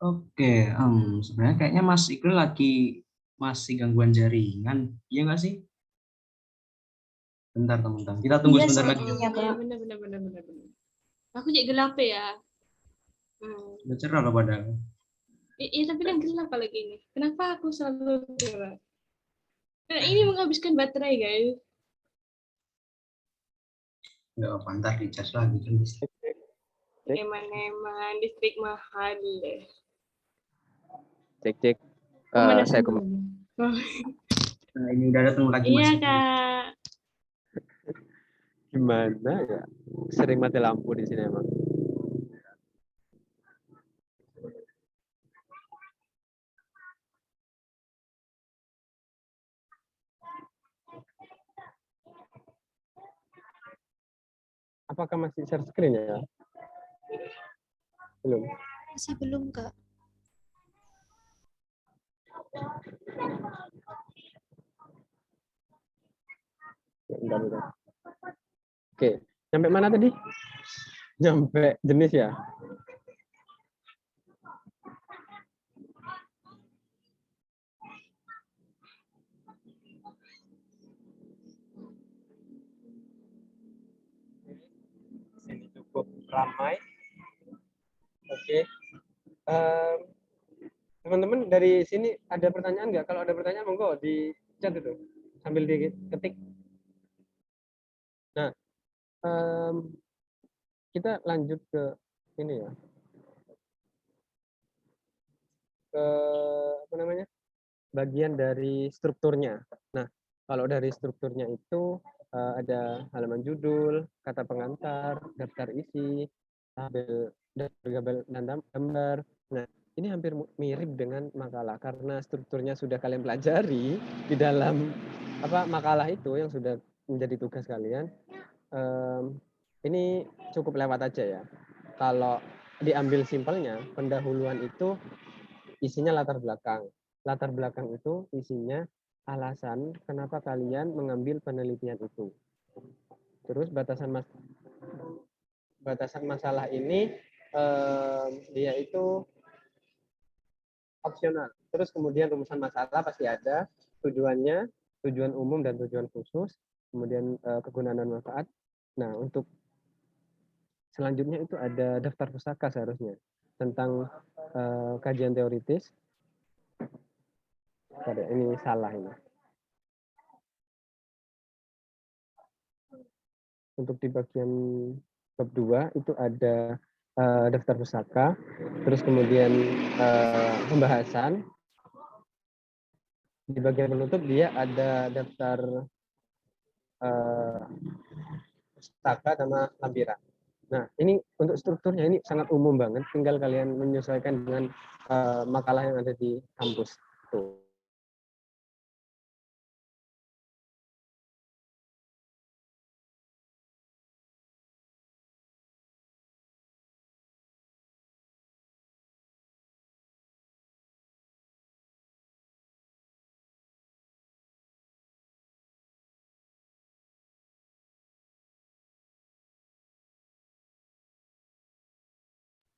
Oke, sebenarnya kayaknya Mas Iqbal lagi masih gangguan jaringan, iya nggak sih? Bentar teman-teman, kita tunggu Iya sebentar lagi. sepertinya, Kak. Bener, bener, bener, bener, bener. Aku cek gelap ya. Udah cerah loh padahal. Iya, tapi kan gelap lagi ini. Kenapa aku selalu gelap? Nah, ini menghabiskan baterai, guys. Nggak apa, ntar di charge lagi kan bisa. Eman-eman, listrik mahal. Cek. Mana Saya semua? Oh, Nah, ini udah datang lagi iya, Mas. Kak. gimana ya? Sering mati lampu di sini emang. Apakah masih share screen ya? Belum. Masih belum, Kak. Bentar. Oke, sampai mana tadi? Sampai jenis ya? Sini cukup ramai. Oke. Teman-teman dari sini ada pertanyaan nggak? Kalau ada pertanyaan monggo di chat itu sambil diketik. Nah, kita lanjut ke ini ya. Ke apa namanya? Bagian dari strukturnya. Nah, kalau dari strukturnya itu ada halaman judul, kata pengantar, daftar isi, tabel dan gambar. Nah, ini hampir mirip dengan makalah karena strukturnya sudah kalian pelajari di dalam makalah itu yang sudah menjadi tugas kalian. Ini cukup lewat aja ya. Kalau diambil simpelnya, pendahuluan itu isinya latar belakang. Latar belakang itu isinya alasan kenapa kalian mengambil penelitian itu. Terus batasan masalah ini dia itu opsional. Terus kemudian rumusan masalah pasti ada, tujuannya, tujuan umum dan tujuan khusus, kemudian kegunaan dan manfaat. Nah, untuk selanjutnya itu ada daftar pustaka seharusnya tentang kajian teoritis. Ini salah ini. Untuk di bagian bab 2 itu ada daftar pustaka, terus kemudian pembahasan. Di bagian penutup dia ada daftar pustaka sama lampiran. Nah, ini untuk strukturnya ini sangat umum banget, tinggal kalian menyesuaikan dengan makalah yang ada di kampus. Tuh.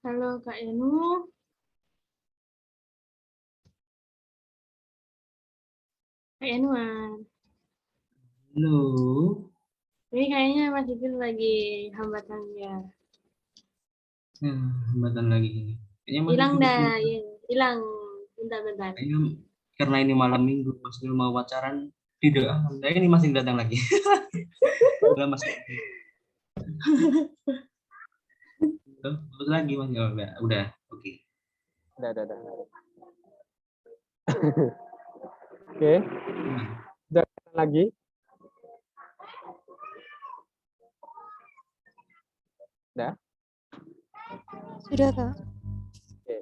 Halo, Kak Enu. Kak Enuan. Halo. Ini kayaknya Mas Iqbal lagi hambatan ya. Hambatan lagi ini. Hilang dah, hilang. Bentar. Kayaknya karena ini malam minggu, Mas Iqbal mau pacaran Tidak, saya ini masih datang lagi. Udah masuk. Terus lagi Mas, udah, oke. Udah. Oke, udah lagi. Udah. Sudah, Kak. Oke.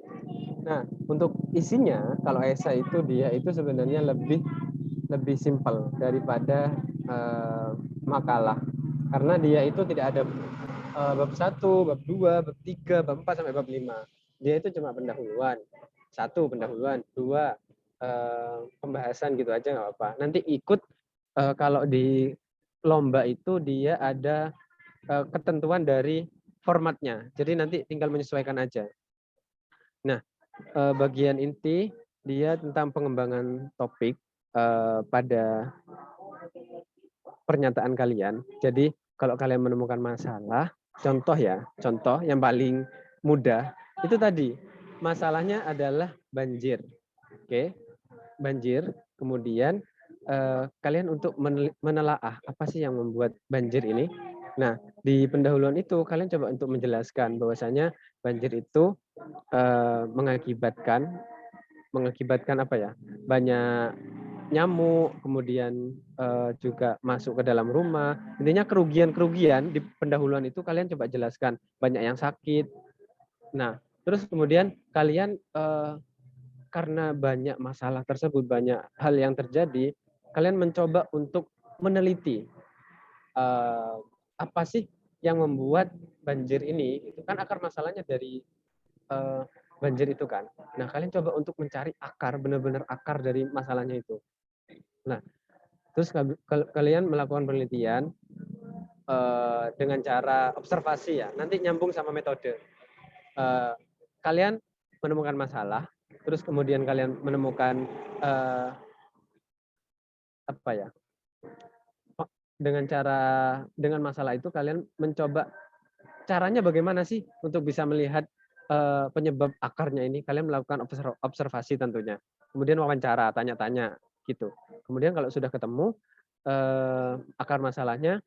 Nah, untuk isinya kalau esai itu dia itu sebenarnya lebih simpel daripada makalah. Karena dia itu tidak ada bab 1, bab 2, bab 3, bab 4 sampai bab 5. Dia itu cuma pendahuluan. 1 pendahuluan, 2 pembahasan gitu aja nggak apa-apa. Nanti ikut kalau di lomba itu dia ada ketentuan dari formatnya. Jadi nanti tinggal menyesuaikan aja. Nah, bagian inti dia tentang pengembangan topik pada pernyataan kalian. Jadi kalau kalian menemukan masalah, contoh yang paling mudah itu tadi masalahnya adalah banjir. Oke, banjir. Kemudian kalian untuk menelaah apa sih yang membuat banjir ini. Nah, di pendahuluan itu kalian coba untuk menjelaskan bahwasanya banjir itu mengakibatkan apa ya? Banyak nyamuk, kemudian juga masuk ke dalam rumah. Intinya kerugian di pendahuluan itu kalian coba jelaskan. Banyak yang sakit. Nah, terus kemudian kalian karena banyak masalah tersebut, banyak hal yang terjadi, kalian mencoba untuk meneliti apa sih yang membuat banjir ini. Itu kan akar masalahnya dari banjir itu kan. Nah, kalian coba untuk mencari akar, benar-benar akar dari masalahnya itu. Nah, terus kalian melakukan penelitian dengan cara observasi ya. Nanti nyambung sama metode. Kalian menemukan masalah, terus kemudian kalian menemukan apa ya? Dengan masalah itu kalian mencoba caranya bagaimana sih untuk bisa melihat penyebab akarnya ini. Kalian melakukan observasi tentunya. Kemudian wawancara, tanya-tanya gitu. Kemudian kalau sudah ketemu akar masalahnya,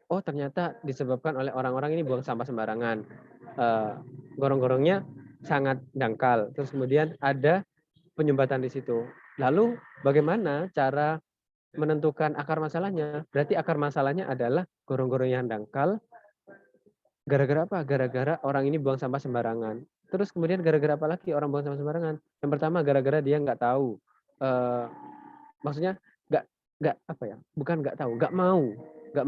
oh ternyata disebabkan oleh orang-orang ini buang sampah sembarangan. Gorong-gorongnya sangat dangkal. Terus kemudian ada penyumbatan di situ. Lalu bagaimana cara menentukan akar masalahnya? Berarti akar masalahnya adalah gorong-gorong yang dangkal. Gara-gara apa? Gara-gara orang ini buang sampah sembarangan. Terus kemudian gara-gara apa lagi orang buang sampah sembarangan? Yang pertama gara-gara dia nggak tahu. Maksudnya nggak apa ya? Bukan nggak tahu, nggak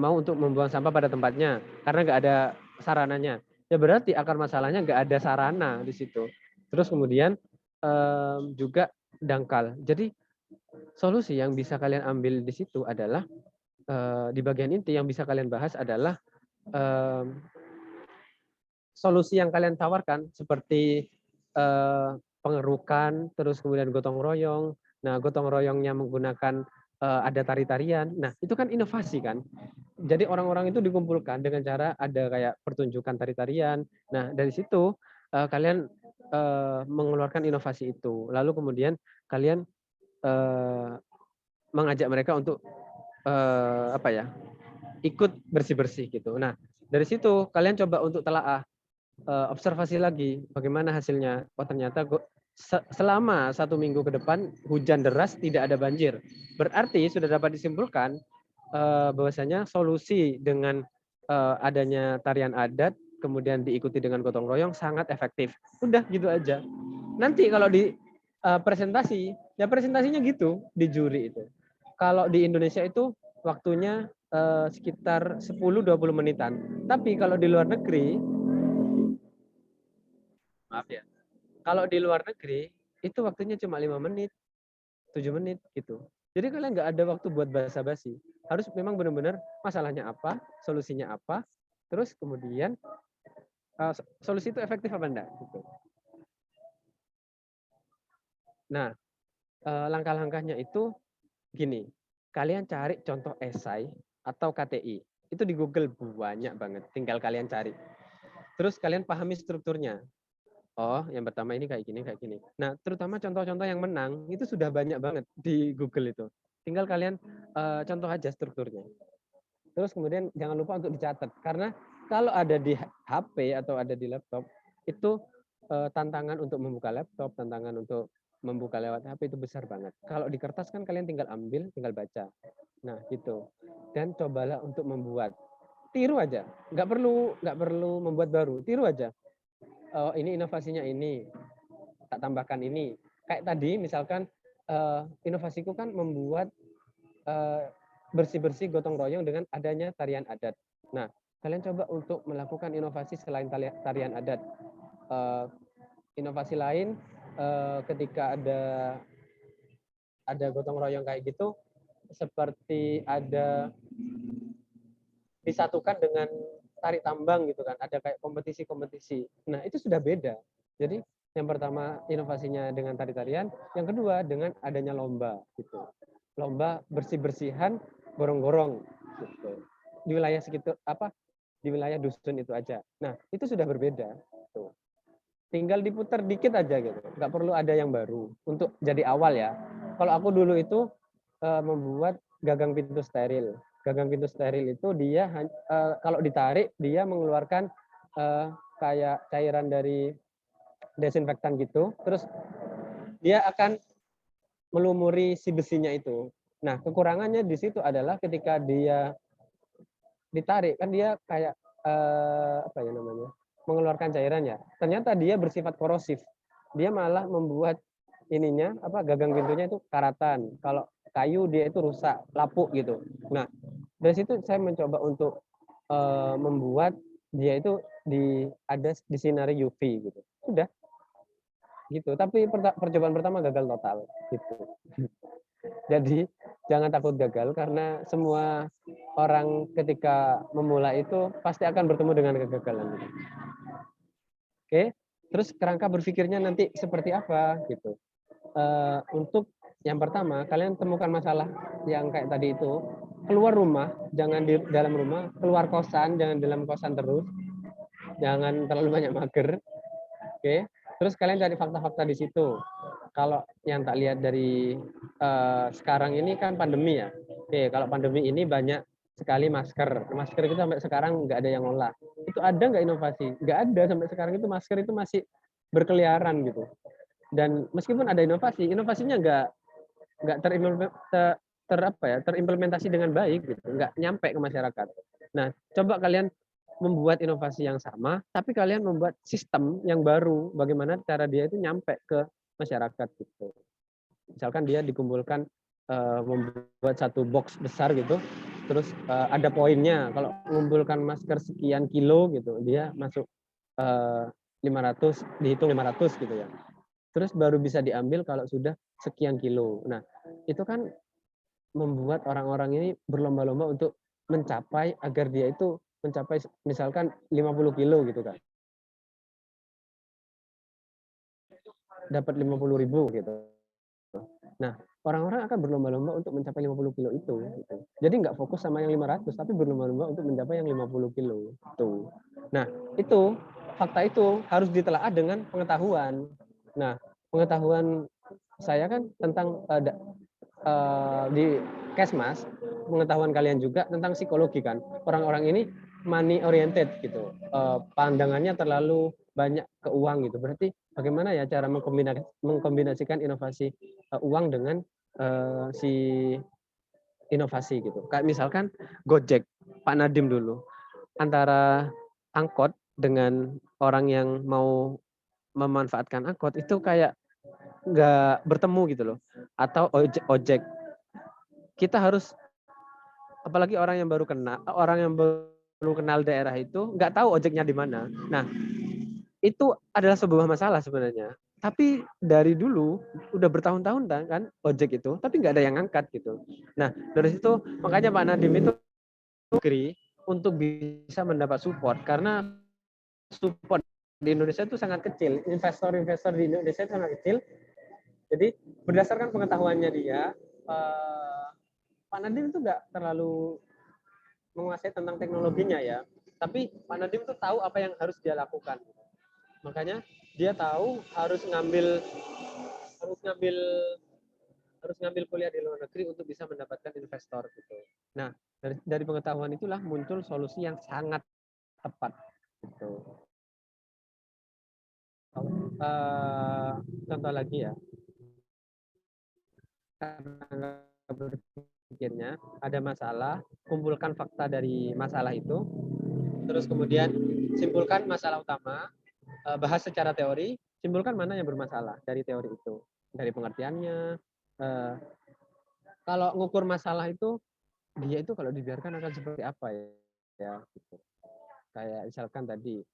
mau untuk membuang sampah pada tempatnya karena nggak ada sarananya. Ya berarti akar masalahnya nggak ada sarana di situ. Terus kemudian juga dangkal. Jadi solusi yang bisa kalian ambil di situ adalah di bagian inti yang bisa kalian bahas adalah solusi yang kalian tawarkan seperti pengerukan, terus kemudian gotong royong. Nah, gotong royongnya menggunakan ada tari-tarian. Nah, itu kan inovasi kan. Jadi orang-orang itu dikumpulkan dengan cara ada kayak pertunjukan tari-tarian. Nah, dari situ kalian mengeluarkan inovasi itu. Lalu kemudian kalian mengajak mereka untuk apa ya? Ikut bersih-bersih gitu. Nah, dari situ kalian coba untuk telaah observasi lagi bagaimana hasilnya. Oh ternyata selama 1 minggu ke depan hujan deras tidak ada banjir. Berarti sudah dapat disimpulkan bahwasanya solusi dengan adanya tarian adat kemudian diikuti dengan gotong royong sangat efektif. Udah gitu aja. Nanti kalau di presentasi, ya presentasinya gitu di juri itu. Kalau di Indonesia itu waktunya sekitar 10-20 menitan. Tapi kalau di luar negeri, maaf ya, kalau di luar negeri itu waktunya cuma 5 menit, 7 menit gitu. Jadi kalian nggak ada waktu buat basa-basi. Harus memang benar-benar masalahnya apa, solusinya apa, terus kemudian solusi itu efektif apa enggak gitu. Nah, langkah-langkahnya itu gini. Kalian cari contoh esai atau KTI. Itu di Google banyak banget, tinggal kalian cari. Terus kalian pahami strukturnya. Oh, yang pertama ini kayak gini, kayak gini. Nah, terutama contoh-contoh yang menang itu sudah banyak banget di Google itu. Tinggal kalian contoh aja strukturnya. Terus kemudian jangan lupa untuk dicatat, karena kalau ada di HP atau ada di laptop itu tantangan untuk membuka laptop, tantangan untuk membuka lewat HP itu besar banget. Kalau di kertas kan kalian tinggal ambil, tinggal baca. Nah gitu. Dan cobalah untuk membuat, tiru aja, nggak perlu membuat baru, tiru aja. Oh, ini inovasinya ini, tak tambahkan ini. Kayak tadi misalkan inovasiku kan membuat bersih-bersih gotong royong dengan adanya tarian adat. Nah, kalian coba untuk melakukan inovasi selain tarian adat. Inovasi lain ketika ada gotong royong kayak gitu, seperti ada disatukan dengan tarik tambang gitu kan, ada kayak kompetisi-kompetisi. Nah, itu sudah beda. Jadi yang pertama inovasinya dengan tari-tarian, yang kedua dengan adanya lomba gitu. Lomba bersih-bersihan gorong-gorong gitu. Di wilayah sekitar di wilayah dusun itu aja. Nah, itu sudah berbeda tuh. Tinggal diputar dikit aja gitu. Nggak perlu ada yang baru untuk jadi awal ya. Kalau aku dulu itu membuat gagang pintu steril. Gagang pintu steril itu dia kalau ditarik dia mengeluarkan kayak cairan dari desinfektan gitu. Terus dia akan melumuri si besinya itu. Nah, kekurangannya di situ adalah ketika dia ditarik kan dia kayak mengeluarkan cairan ya. Ternyata dia bersifat korosif. Dia malah membuat ininya gagang pintunya itu karatan. Kalau kayu dia itu rusak, lapuk gitu. Nah, dari situ saya mencoba untuk membuat dia itu ada di sinari UV gitu. Sudah gitu. Tapi percobaan pertama gagal total gitu. Jadi jangan takut gagal karena semua orang ketika memulai itu pasti akan bertemu dengan kegagalan. Oke, terus kerangka berpikirnya nanti seperti apa gitu. Untuk yang pertama kalian temukan masalah yang kayak tadi itu, keluar rumah, jangan di dalam rumah, keluar kosan, jangan di dalam kosan terus, jangan terlalu banyak mager. Oke, terus kalian cari fakta-fakta di situ. Kalau yang tak lihat dari sekarang ini kan pandemi ya. Oke, kalau pandemi ini banyak sekali masker. Masker itu sampai sekarang nggak ada yang ngolah. Itu ada nggak inovasi? Nggak ada sampai sekarang itu masker itu masih berkeliaran gitu. Dan meskipun ada inovasi, inovasinya nggak terimplementasi dengan baik gitu, nggak nyampe ke masyarakat. Nah, coba kalian membuat inovasi yang sama, tapi kalian membuat sistem yang baru, bagaimana cara dia itu nyampe ke masyarakat gitu. Misalkan dia dikumpulkan membuat satu box besar gitu, terus ada poinnya. Kalau mengumpulkan masker sekian kilo gitu, dia masuk 500, dihitung 500 gitu ya. Terus baru bisa diambil kalau sudah sekian kilo. Nah, itu kan membuat orang-orang ini berlomba-lomba untuk mencapai agar dia itu mencapai misalkan 50 kilo gitu kan. Dapat 50.000 gitu. Nah, orang-orang akan berlomba-lomba untuk mencapai 50 kilo itu. Gitu. Jadi nggak fokus sama yang 500, tapi berlomba-lomba untuk mencapai yang 50 kilo. Itu. Nah, itu, fakta itu harus ditelaah dengan pengetahuan. Nah, pengetahuan saya kan tentang di Kesmas, pengetahuan kalian juga tentang psikologi kan. Orang-orang ini money oriented gitu. Pandangannya terlalu banyak ke uang gitu. Berarti bagaimana ya cara mengkombinasikan inovasi uang dengan si inovasi gitu. Kayak misalkan Gojek, Pak Nadiem dulu. Antara angkot dengan orang yang mau memanfaatkan angkot itu kayak nggak bertemu gitu loh. Atau ojek. Kita harus, apalagi orang yang baru kenal daerah itu nggak tahu ojeknya di mana. Nah, itu adalah sebuah masalah sebenarnya. Tapi dari dulu udah bertahun-tahun kan ojek itu, tapi nggak ada yang angkat gitu. Nah, dari situ makanya Pak Nadiem itu agree untuk bisa mendapat support karena support di Indonesia itu sangat kecil. Investor-investor di Indonesia itu sangat kecil. Jadi berdasarkan pengetahuannya dia, Pak Nadiem itu nggak terlalu menguasai tentang teknologinya ya. Tapi Pak Nadiem itu tahu apa yang harus dia lakukan. Makanya dia tahu harus ngambil harus ngambil kuliah di luar negeri untuk bisa mendapatkan investor gitu. Nah, dari pengetahuan itulah muncul solusi yang sangat tepat gitu. Contoh lagi ya, karena berpikirnya ada masalah, kumpulkan fakta dari masalah itu, terus kemudian simpulkan masalah utama, bahas secara teori, simpulkan mana yang bermasalah dari teori itu, dari pengertiannya. Kalau ngukur masalah itu, dia itu kalau dibiarkan akan seperti apa ya gitu. Kayak misalkan tadi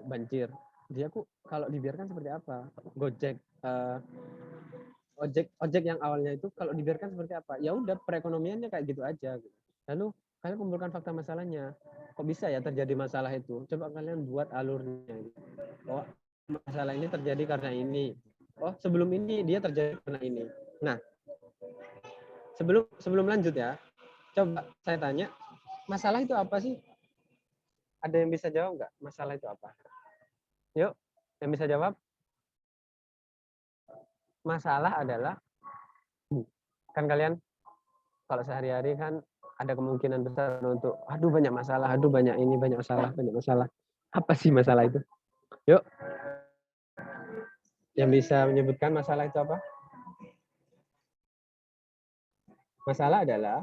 banjir, dia kalau dibiarkan seperti apa? Gojek, ojek yang awalnya itu kalau dibiarkan seperti apa? Ya udah perekonomiannya kayak gitu aja. Lalu kalian kumpulkan fakta masalahnya. Kok bisa ya terjadi masalah itu? Coba kalian buat alurnya. Oh, masalah ini terjadi karena ini. Oh, sebelum ini dia terjadi karena ini. Nah, sebelum lanjut ya, coba saya tanya, masalah itu apa sih? Ada yang bisa jawab nggak? Masalah itu apa? Yuk, yang bisa jawab. Masalah adalah, kan kalian kalau sehari-hari kan ada kemungkinan besar untuk, aduh banyak masalah, aduh banyak ini, banyak masalah, banyak masalah. Apa sih masalah itu? Yuk, yang bisa menyebutkan masalah itu apa? Masalah adalah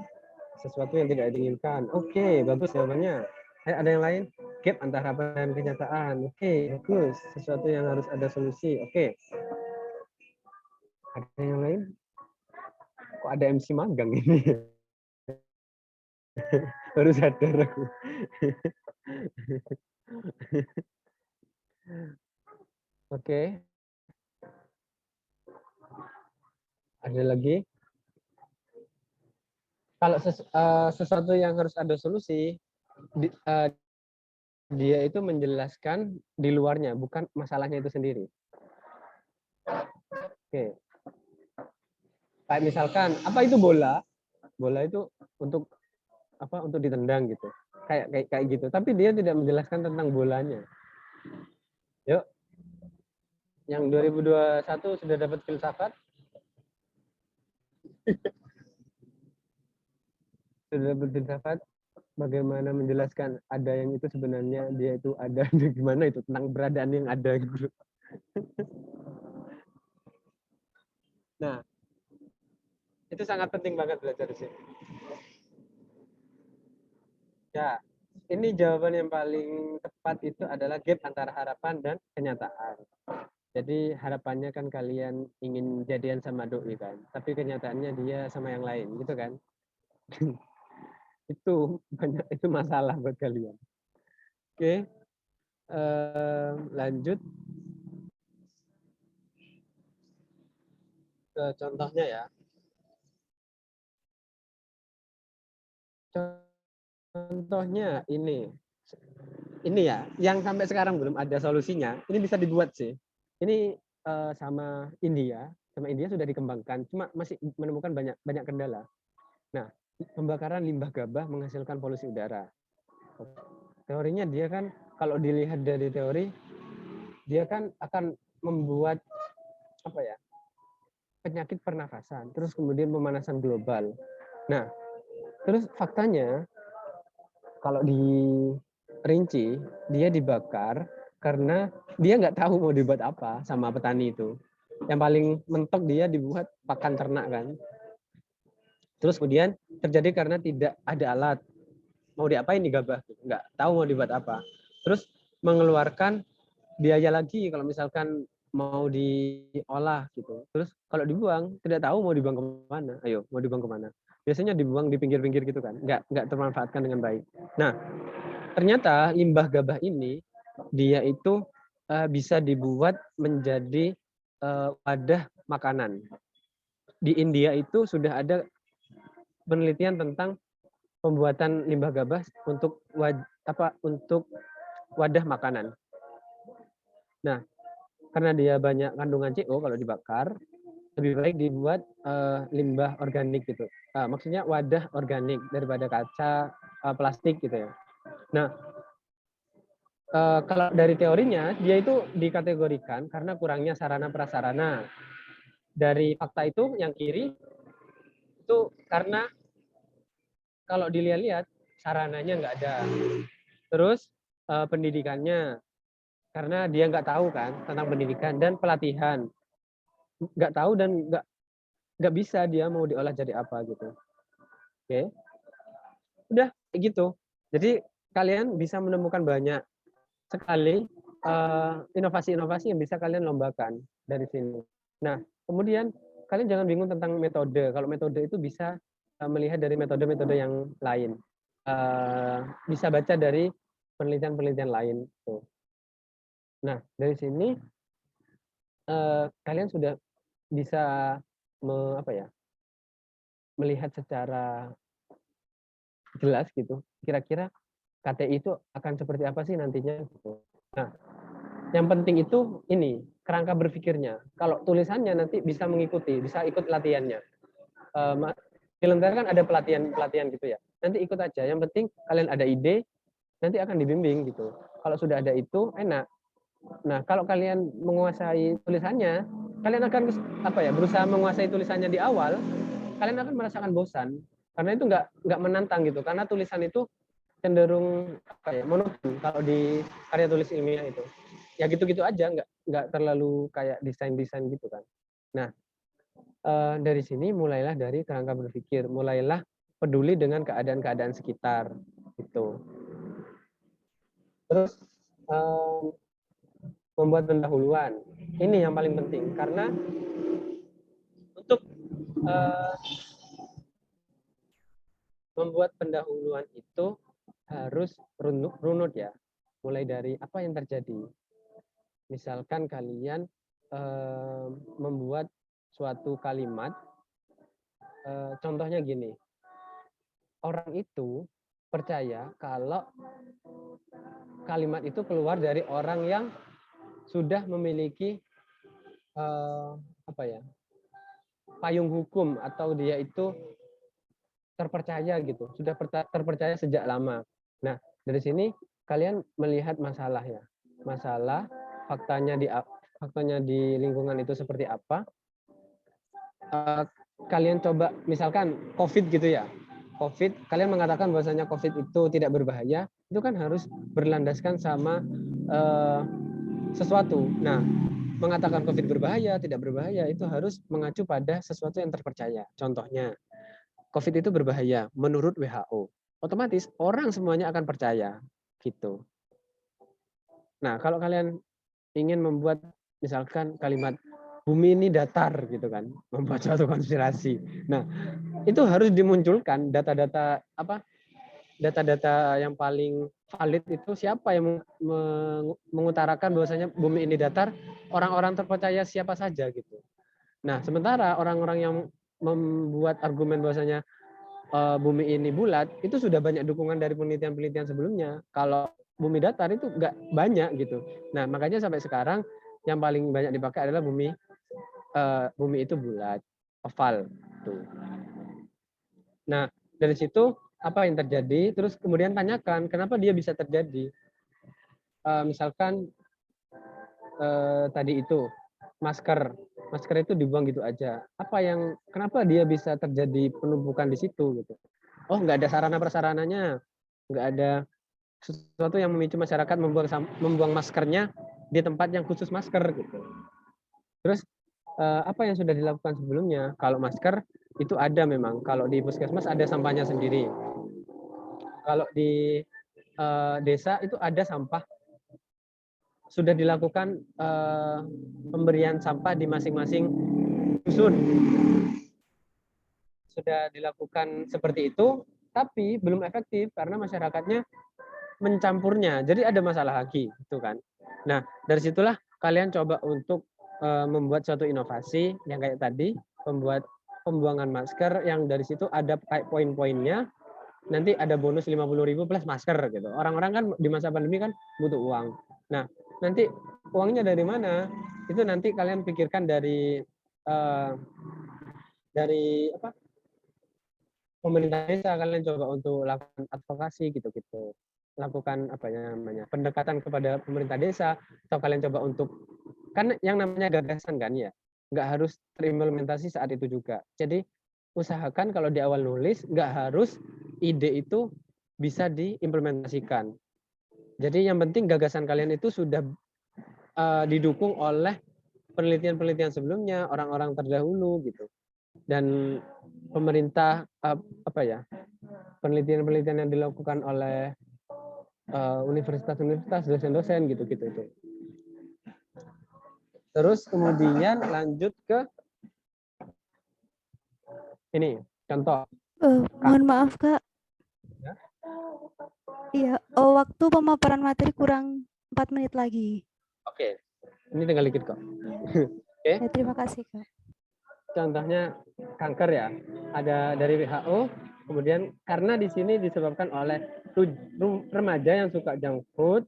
sesuatu yang tidak diinginkan. Oke, bagus jawabannya. Ada yang lain? Gap antara harapan dan kenyataan. Oke, bagus. Sesuatu yang harus ada solusi. Oke. Ada yang lain? Kok ada MC magang ini? Baru sadar aku. Oke. Ada lagi? Kalau sesuatu yang harus ada solusi, dia itu menjelaskan di luarnya, bukan masalahnya itu sendiri. Oke. Kayak misalkan, apa itu bola? Bola itu untuk apa? Untuk ditendang gitu. Kayak gitu. Tapi dia tidak menjelaskan tentang bolanya. Yuk. Yang 2021 sudah dapat filsafat? Sudah dapat filsafat? Bagaimana menjelaskan ada yang itu sebenarnya dia itu ada gimana itu tentang keberadaan yang ada gitu. Nah, itu sangat penting banget belajar di sini. Ya, ini jawaban yang paling tepat itu adalah gap antara harapan dan kenyataan. Jadi harapannya kan kalian ingin jadian sama doi kan, tapi kenyataannya dia sama yang lain gitu kan. itu masalah buat kalian. Oke, lanjut ke contohnya ya. Contohnya ini ya, yang sampai sekarang belum ada solusinya. Ini bisa dibuat sih. Ini sama India sudah dikembangkan, cuma masih menemukan banyak kendala. Nah, pembakaran limbah gabah menghasilkan polusi udara. Teorinya dia kan kalau dilihat dari teori, dia kan akan membuat apa ya? Penyakit pernafasan, terus kemudian pemanasan global. Nah, terus faktanya kalau dirinci, dia dibakar karena dia nggak tahu mau dibuat apa sama petani itu. Yang paling mentok dia dibuat pakan ternak kan. Terus kemudian terjadi karena tidak ada alat. Mau diapain nih gabah? Nggak tahu mau dibuat apa. Terus mengeluarkan biaya lagi kalau misalkan mau diolah gitu. Terus kalau dibuang tidak tahu mau dibuang kemana. Ayo mau dibuang kemana? Biasanya dibuang di pinggir-pinggir gitu kan. Nggak termanfaatkan dengan baik. Nah, ternyata limbah gabah ini dia itu bisa dibuat menjadi wadah makanan. Di India itu sudah ada penelitian tentang pembuatan limbah gabah untuk wadah makanan. Nah, karena dia banyak kandungan CO kalau dibakar, lebih baik dibuat limbah organik gitu. Maksudnya wadah organik daripada kaca, plastik gitu ya. Nah, kalau dari teorinya dia itu dikategorikan karena kurangnya sarana prasarana. Dari fakta itu yang kiri itu karena kalau dilihat-lihat sarananya nggak ada. Terus pendidikannya, karena dia nggak tahu kan tentang pendidikan dan pelatihan, nggak tahu dan nggak bisa dia mau diolah jadi apa gitu. Oke, udah kayak gitu. Jadi kalian bisa menemukan banyak sekali inovasi-inovasi yang bisa kalian lombakan dari sini. Nah, kemudian kalian jangan bingung tentang metode. Kalau metode itu bisa melihat dari metode-metode yang lain. Bisa baca dari penelitian-penelitian lain. Tuh. Nah, dari sini kalian sudah bisa melihat secara jelas gitu. Kira-kira KTI itu akan seperti apa sih nantinya? Gitu. Nah, yang penting itu ini kerangka berpikirnya. Kalau tulisannya nanti bisa mengikuti, bisa ikut latihannya. Di Lentera kan ada pelatihan gitu ya. Nanti ikut aja. Yang penting kalian ada ide, nanti akan dibimbing gitu. Kalau sudah ada itu enak. Nah, kalau kalian menguasai tulisannya, kalian akan berusaha menguasai tulisannya di awal, kalian akan merasakan bosan karena itu nggak menantang gitu. Karena tulisan itu cenderung monoton kalau di karya tulis ilmiah itu. Ya gitu-gitu aja, nggak terlalu kayak desain-desain gitu kan. Nah, dari sini mulailah dari kerangka berpikir, mulailah peduli dengan keadaan-keadaan sekitar gitu. Terus membuat pendahuluan, ini yang paling penting karena untuk membuat pendahuluan itu harus runut ya, mulai dari apa yang terjadi. Misalkan kalian membuat suatu kalimat, contohnya gini, orang itu percaya kalau kalimat itu keluar dari orang yang sudah memiliki payung hukum atau dia itu terpercaya gitu, sudah terpercaya sejak lama. Nah, dari sini kalian melihat masalahnya, masalah faktanya di lingkungan itu seperti apa. Kalian coba misalkan COVID gitu ya, COVID, kalian mengatakan bahwasanya COVID itu tidak berbahaya, itu kan harus berlandaskan sama sesuatu. Nah, mengatakan COVID berbahaya, tidak berbahaya, itu harus mengacu pada sesuatu yang terpercaya. Contohnya, COVID itu berbahaya menurut WHO. Otomatis orang semuanya akan percaya, gitu. Nah, kalau kalian ingin membuat misalkan kalimat bumi ini datar gitu kan, membuat suatu konspirasi. Nah, itu harus dimunculkan data-data data-data yang paling valid itu siapa yang mengutarakan bahwasanya bumi ini datar, orang-orang terpercaya siapa saja gitu. Nah, sementara orang-orang yang membuat argumen bahwasanya bumi ini bulat, itu sudah banyak dukungan dari penelitian-penelitian sebelumnya. Kalau bumi datar itu nggak banyak gitu. Nah, makanya sampai sekarang yang paling banyak dipakai adalah bumi itu bulat, oval. Tuh. Nah, dari situ apa yang terjadi, terus kemudian tanyakan kenapa dia bisa terjadi. Misalkan tadi itu masker itu dibuang gitu aja. Kenapa dia bisa terjadi penumpukan di situ gitu? Oh, nggak ada sarana prasarananya, nggak ada sesuatu yang memicu masyarakat membuang maskernya di tempat yang khusus masker gitu. Terus apa yang sudah dilakukan sebelumnya? Kalau masker itu ada memang, kalau di puskesmas ada sampahnya sendiri. Kalau di desa itu ada sampah. Sudah dilakukan pemberian sampah di masing-masing dusun. Sudah dilakukan seperti itu, tapi belum efektif karena masyarakatnya mencampurnya. Jadi ada masalah lagi, gitu kan. Nah, dari situlah kalian coba untuk membuat suatu inovasi yang kayak tadi, membuat pembuangan masker yang dari situ ada kayak poin-poinnya. Nanti ada bonus 50.000 plus masker gitu. Orang-orang kan di masa pandemi kan butuh uang. Nah, nanti uangnya dari mana? Itu nanti kalian pikirkan dari pemerintah desa, kalian coba untuk lakukan advokasi gitu-gitu. Lakukan pendekatan kepada pemerintah desa, atau kalian coba untuk, kan yang namanya gagasan kan ya, nggak harus terimplementasi saat itu juga. Jadi usahakan kalau di awal nulis nggak harus ide itu bisa diimplementasikan. Jadi yang penting gagasan kalian itu sudah didukung oleh penelitian-penelitian sebelumnya, orang-orang terdahulu gitu. Dan pemerintah penelitian-penelitian yang dilakukan oleh universitas-universitas, dosen-dosen gitu-gitu itu. Terus kemudian lanjut ke ini contoh. Mohon maaf Kak. Ya. Iya, waktu pemaparan materi kurang 4 menit lagi. Oke, ini tinggal dikit kok. Oke. Ya, terima kasih Kak. Contohnya kanker ya, ada dari WHO. Kemudian karena di sini disebabkan oleh remaja yang suka junk food,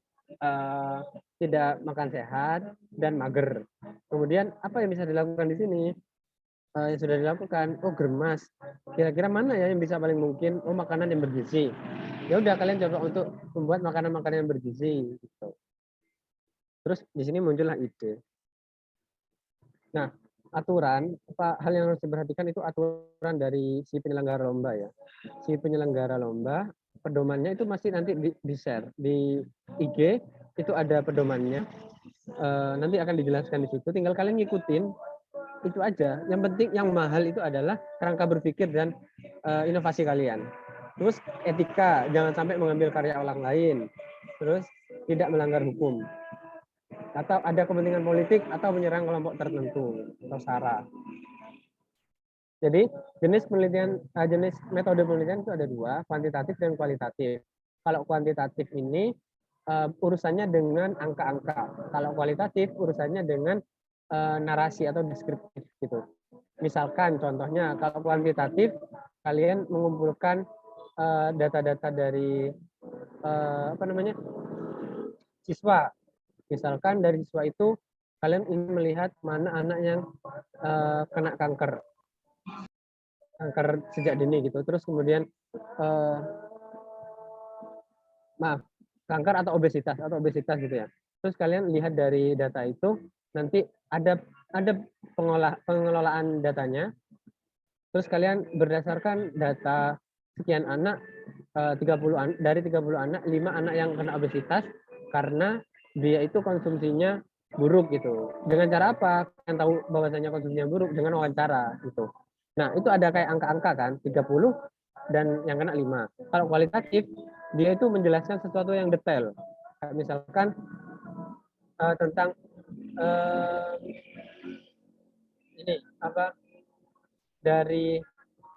tidak makan sehat dan mager. Kemudian apa yang bisa dilakukan di sini? Yang sudah dilakukan, germas. Kira-kira mana ya yang bisa paling mungkin? Makanan yang bergizi. Ya udah kalian coba untuk membuat makanan-makanan yang bergizi. Gitu. Terus di sini muncullah ide. Nah, aturan hal yang harus diperhatikan itu aturan dari si penyelenggara lomba ya. Si penyelenggara lomba pedomannya itu masih nanti di share di IG, itu ada pedomannya. Nanti akan dijelaskan di situ. Tinggal kalian ngikutin itu aja. Yang penting yang mahal itu adalah kerangka berpikir dan inovasi kalian. Terus etika, jangan sampai mengambil karya orang lain. Terus tidak melanggar hukum. Atau ada kepentingan politik atau menyerang kelompok tertentu atau SARA. Jadi jenis metode penelitian itu ada dua, kuantitatif dan kualitatif. Kalau kuantitatif ini urusannya dengan angka-angka. Kalau kualitatif urusannya dengan narasi atau deskriptif gitu. Misalkan contohnya kalau kuantitatif kalian mengumpulkan data-data dari siswa. Misalkan dari siswa itu kalian ingin melihat mana anak yang kena kanker sejak dini gitu. Terus kemudian kanker atau obesitas gitu ya. Terus kalian lihat dari data itu nanti ada pengelolaan datanya. Terus kalian berdasarkan data sekian anak, 30 dari 30 anak, 5 anak yang kena obesitas karena dia itu konsumsinya buruk gitu. Dengan cara apa? Yang tahu bahwasanya konsumsinya buruk dengan wawancara gitu. Nah, itu ada kayak angka-angka kan, 30 dan yang kena 5. Kalau kualitatif, dia itu menjelaskan sesuatu yang detail. Misalkan tentang dari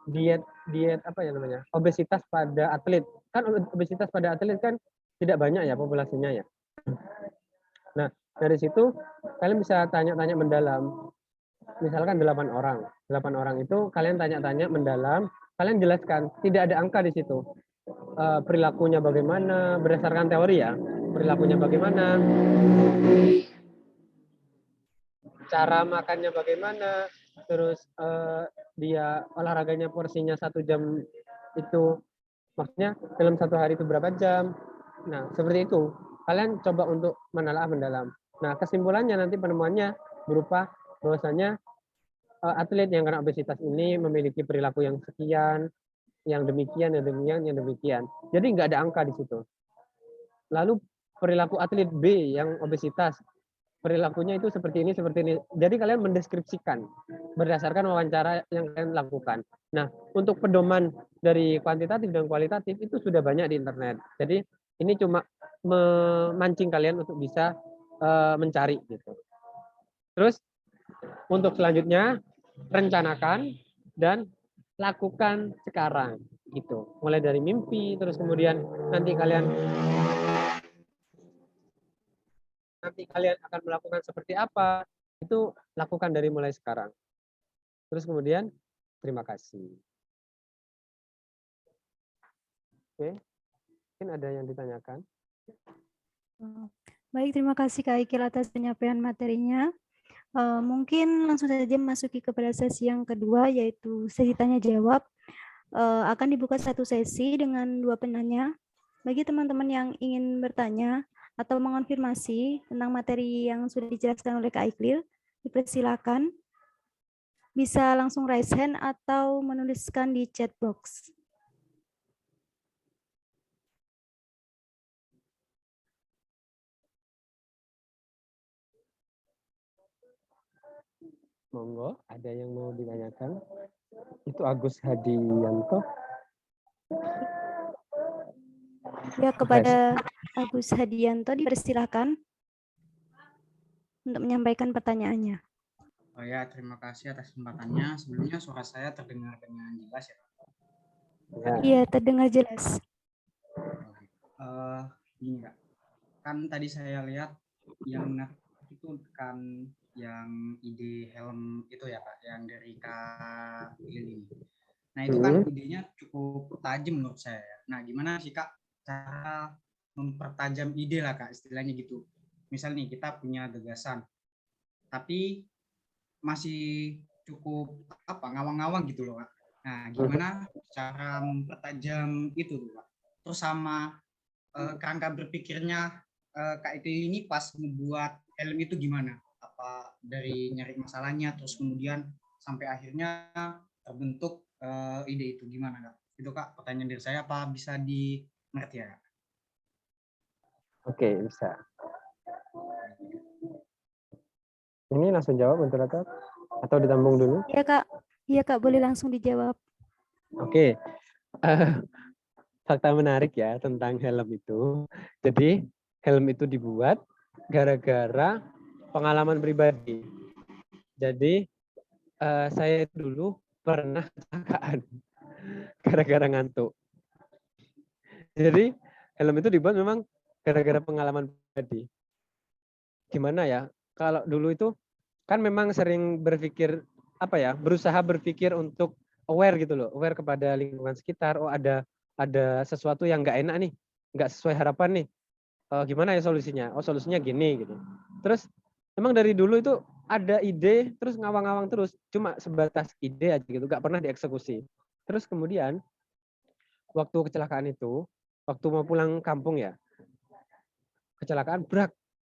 diet obesitas pada atlet. Kan obesitas pada atlet kan tidak banyak ya populasinya ya. Nah, dari situ kalian bisa tanya-tanya mendalam. Misalkan 8 orang. 8 orang itu kalian tanya-tanya mendalam, kalian jelaskan, tidak ada angka di situ. Perilakunya bagaimana, berdasarkan teori ya. Perilakunya bagaimana, cara makannya bagaimana, terus dia olahraganya porsinya 1 jam itu, maksudnya dalam 1 hari itu berapa jam. Nah, seperti itu. Kalian coba untuk menelaah mendalam. Nah, kesimpulannya nanti penemuannya berupa bahwasanya atlet yang kena obesitas ini memiliki perilaku yang sekian, yang demikian, yang demikian, yang demikian. Jadi nggak ada angka di situ. Lalu perilaku atlet B yang obesitas, perilakunya itu seperti ini, seperti ini. Jadi kalian mendeskripsikan berdasarkan wawancara yang kalian lakukan. Nah, untuk pedoman dari kuantitatif dan kualitatif itu sudah banyak di internet. Jadi ini cuma memancing kalian untuk bisa mencari gitu. Terus untuk selanjutnya rencanakan dan lakukan sekarang gitu. Mulai dari mimpi, terus kemudian nanti kalian akan melakukan seperti apa, itu lakukan dari mulai sekarang. Terus kemudian terima kasih. Oke, mungkin ada yang ditanyakan. Baik, terima kasih Kak Ikil atas penyampaian materinya. Mungkin langsung saja memasuki kepada sesi yang kedua, yaitu sesi tanya jawab. Akan dibuka 1 sesi dengan 2 penanya. Bagi teman-teman yang ingin bertanya atau mengonfirmasi tentang materi yang sudah dijelaskan oleh Kak Iklil, dipersilakan. bisa langsung raise hand atau menuliskan di chat box. Monggo, ada yang mau ditanyakan? Itu Agus Hadianto. Ya, kepada Agus Hadianto dipersilakan untuk menyampaikan pertanyaannya. Oh ya, terima kasih atas kesempatannya. Sebelumnya suara saya terdengar dengan jelas ya, Pak? Iya, terdengar jelas. Gini Kak, kan tadi saya lihat yang menarik itu kan yang ide helm itu ya Kak, yang dari Kak Lili. Nah itu kan idenya cukup tajam menurut saya. Nah gimana sih Kak cara mempertajam ide lah Kak, istilahnya gitu. Misal nih kita punya gagasan, tapi masih cukup ngawang-ngawang gitu loh Kak. Nah gimana cara mempertajam itu tuh Kak. Terus sama kerangka berpikirnya Kak Ikli ini pas membuat helm itu gimana? Apa dari nyari masalahnya terus kemudian sampai akhirnya terbentuk ide itu gimana Kak? Itu Kak pertanyaan dari saya, apa bisa dimengerti ya Kak? Oke, bisa. Ini langsung jawab untuk atau ditambung dulu? Iya Kak, boleh langsung dijawab. Oke. Fakta menarik ya tentang helm itu. Jadi helm itu dibuat gara-gara pengalaman pribadi. Jadi saya dulu pernah kecelakaan gara-gara ngantuk. Jadi helm itu dibuat memang gara-gara pengalaman pribadi. Gimana ya? Kalau dulu itu kan memang sering berpikir berusaha berpikir untuk aware gitu loh, aware kepada lingkungan sekitar. Oh ada sesuatu yang nggak enak nih, nggak sesuai harapan nih. Gimana ya solusinya? Oh solusinya gini gitu. Terus emang dari dulu itu ada ide, terus ngawang-ngawang terus, cuma sebatas ide aja gitu, nggak pernah dieksekusi. Terus kemudian waktu kecelakaan itu, waktu mau pulang kampung ya, kecelakaan brak.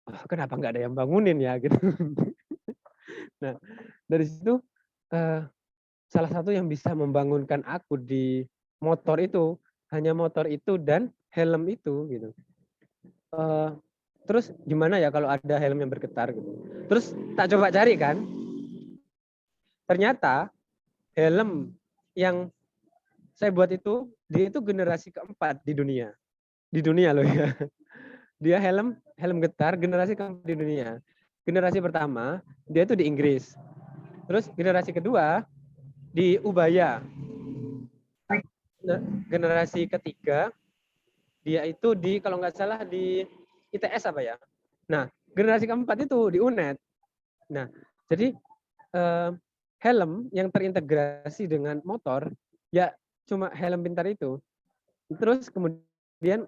Oh, kenapa nggak ada yang bangunin ya gitu. Nah dari situ salah satu yang bisa membangunkan aku di motor itu hanya motor itu dan helm itu gitu. Terus gimana ya kalau ada helm yang bergetar gitu. Terus tak coba cari kan. Ternyata helm yang saya buat itu dia itu generasi keempat di dunia. Di dunia loh ya. Dia helm getar generasi keempat di dunia. Generasi pertama dia itu di Inggris. Terus generasi kedua di Ubaya. Generasi ketiga dia itu di kalau nggak salah di ITS apa ya. Nah generasi keempat itu di UNED. Nah jadi helm yang terintegrasi dengan motor ya cuma helm pintar itu. Terus kemudian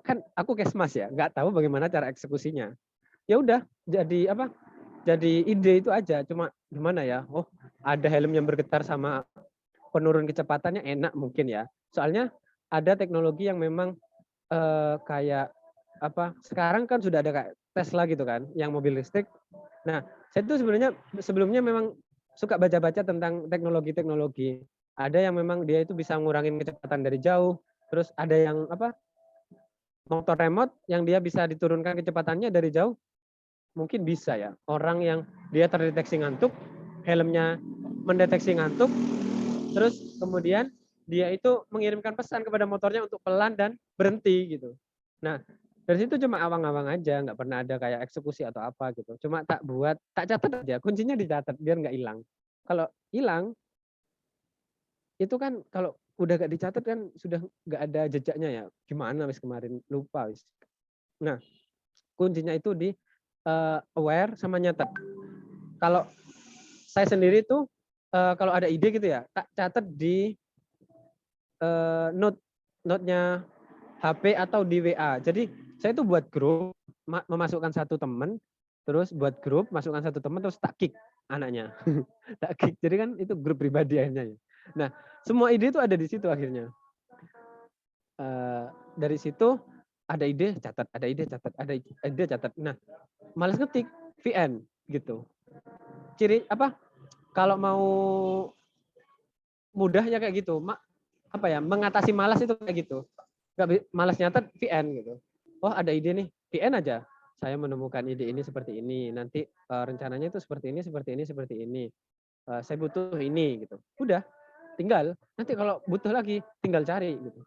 kan aku kesmas ya, nggak tahu bagaimana cara eksekusinya. Ya udah jadi jadi ide itu aja, cuma gimana ya, oh ada helm yang bergetar sama penurun kecepatannya enak mungkin ya. Soalnya ada teknologi yang memang kayak sekarang kan sudah ada kayak Tesla gitu kan, yang mobil listrik. Nah, saya itu sebenarnya sebelumnya memang suka baca-baca tentang teknologi-teknologi. Ada yang memang dia itu bisa ngurangin kecepatan dari jauh, terus ada yang motor remote yang dia bisa diturunkan kecepatannya dari jauh. Mungkin bisa ya. Orang yang dia terdeteksi ngantuk, helmnya mendeteksi ngantuk, terus kemudian dia itu mengirimkan pesan kepada motornya untuk pelan dan berhenti gitu. Nah, dari situ cuma awang-awang aja, nggak pernah ada kayak eksekusi atau apa gitu. Cuma tak catat aja, kuncinya dicatat biar nggak hilang. Kalau hilang, itu kan kalau udah gak dicatat kan sudah nggak ada jejaknya ya. Gimana wis kemarin lupa wis. Nah, kuncinya itu di aware sama nyatet. Kalau saya sendiri tuh kalau ada ide gitu ya, tak catat di note-nya HP atau di WA. Jadi saya tuh buat grup, memasukkan satu teman, terus buat grup, masukkan satu teman, terus tak kick anaknya. Tak kick. Jadi kan itu grup pribadi akhirnya ya. Nah, semua ide itu ada di situ akhirnya. Dari situ ada ide catat, ada ide catat, ada ide catat. Nah, malas ngetik VN gitu. Ciri kalau mau mudahnya kayak gitu, mengatasi malas itu kayak gitu. Malas nyatet VN gitu. Oh ada ide nih, VN aja. Saya menemukan ide ini seperti ini. Nanti rencananya itu seperti ini, seperti ini, seperti ini. Saya butuh ini gitu. Udah, tinggal. Nanti kalau butuh lagi, tinggal cari gitu.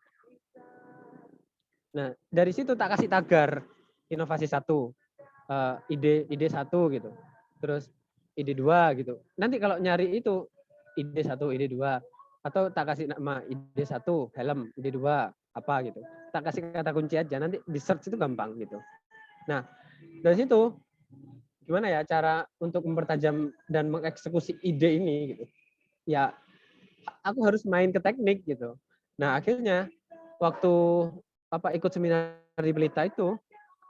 Nah dari situ tak kasih tagar inovasi 1, ide 1 gitu. Terus ide 2 gitu. Nanti kalau nyari itu ide 1, ide 2, atau tak kasih nama ide 1 helm, ide 2 apa gitu. Tak kasih kata kunci aja, nanti di search itu gampang gitu. Nah, dari situ gimana ya cara untuk mempertajam dan mengeksekusi ide ini gitu. Ya, aku harus main ke teknik gitu. Nah, akhirnya waktu ikut seminar di Pelita itu,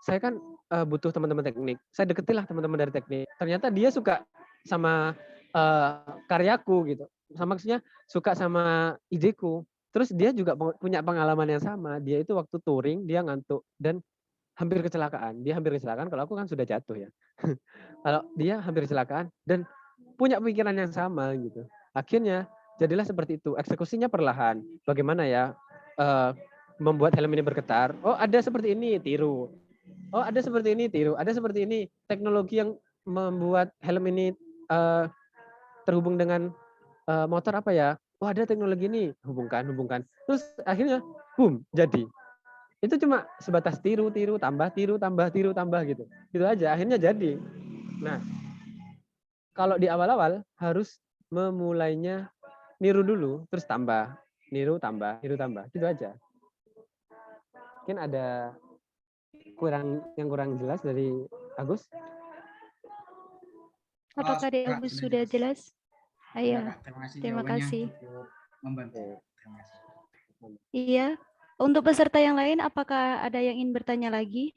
saya kan butuh teman-teman teknik. Saya deketilah teman-teman dari teknik. Ternyata dia suka sama karyaku gitu. Maksudnya suka sama ideku. Terus dia juga punya pengalaman yang sama. Dia itu waktu touring dia ngantuk dan hampir kecelakaan. Dia hampir kecelakaan kalau aku kan sudah jatuh ya. Kalau dia hampir kecelakaan dan punya pikiran yang sama gitu. Akhirnya jadilah seperti itu. Eksekusinya perlahan. Bagaimana ya membuat helm ini bergetar? Oh, ada seperti ini, tiru. Oh, ada seperti ini, tiru. Ada seperti ini. Teknologi yang membuat helm ini terhubung dengan motor apa ya? Oh, ada teknologi ini. Hubungkan. Terus akhirnya, boom, jadi. Itu cuma sebatas tiru, tambah gitu. Gitu aja, akhirnya jadi. Nah, kalau di awal-awal harus memulainya niru dulu, terus tambah. Niru, tambah. Gitu aja. Mungkin ada yang kurang jelas dari Agus? Apakah dari Agus sudah jelas? Iya, terima kasih. Membantu. Terima kasih. Iya, untuk peserta yang lain, apakah ada yang ingin bertanya lagi?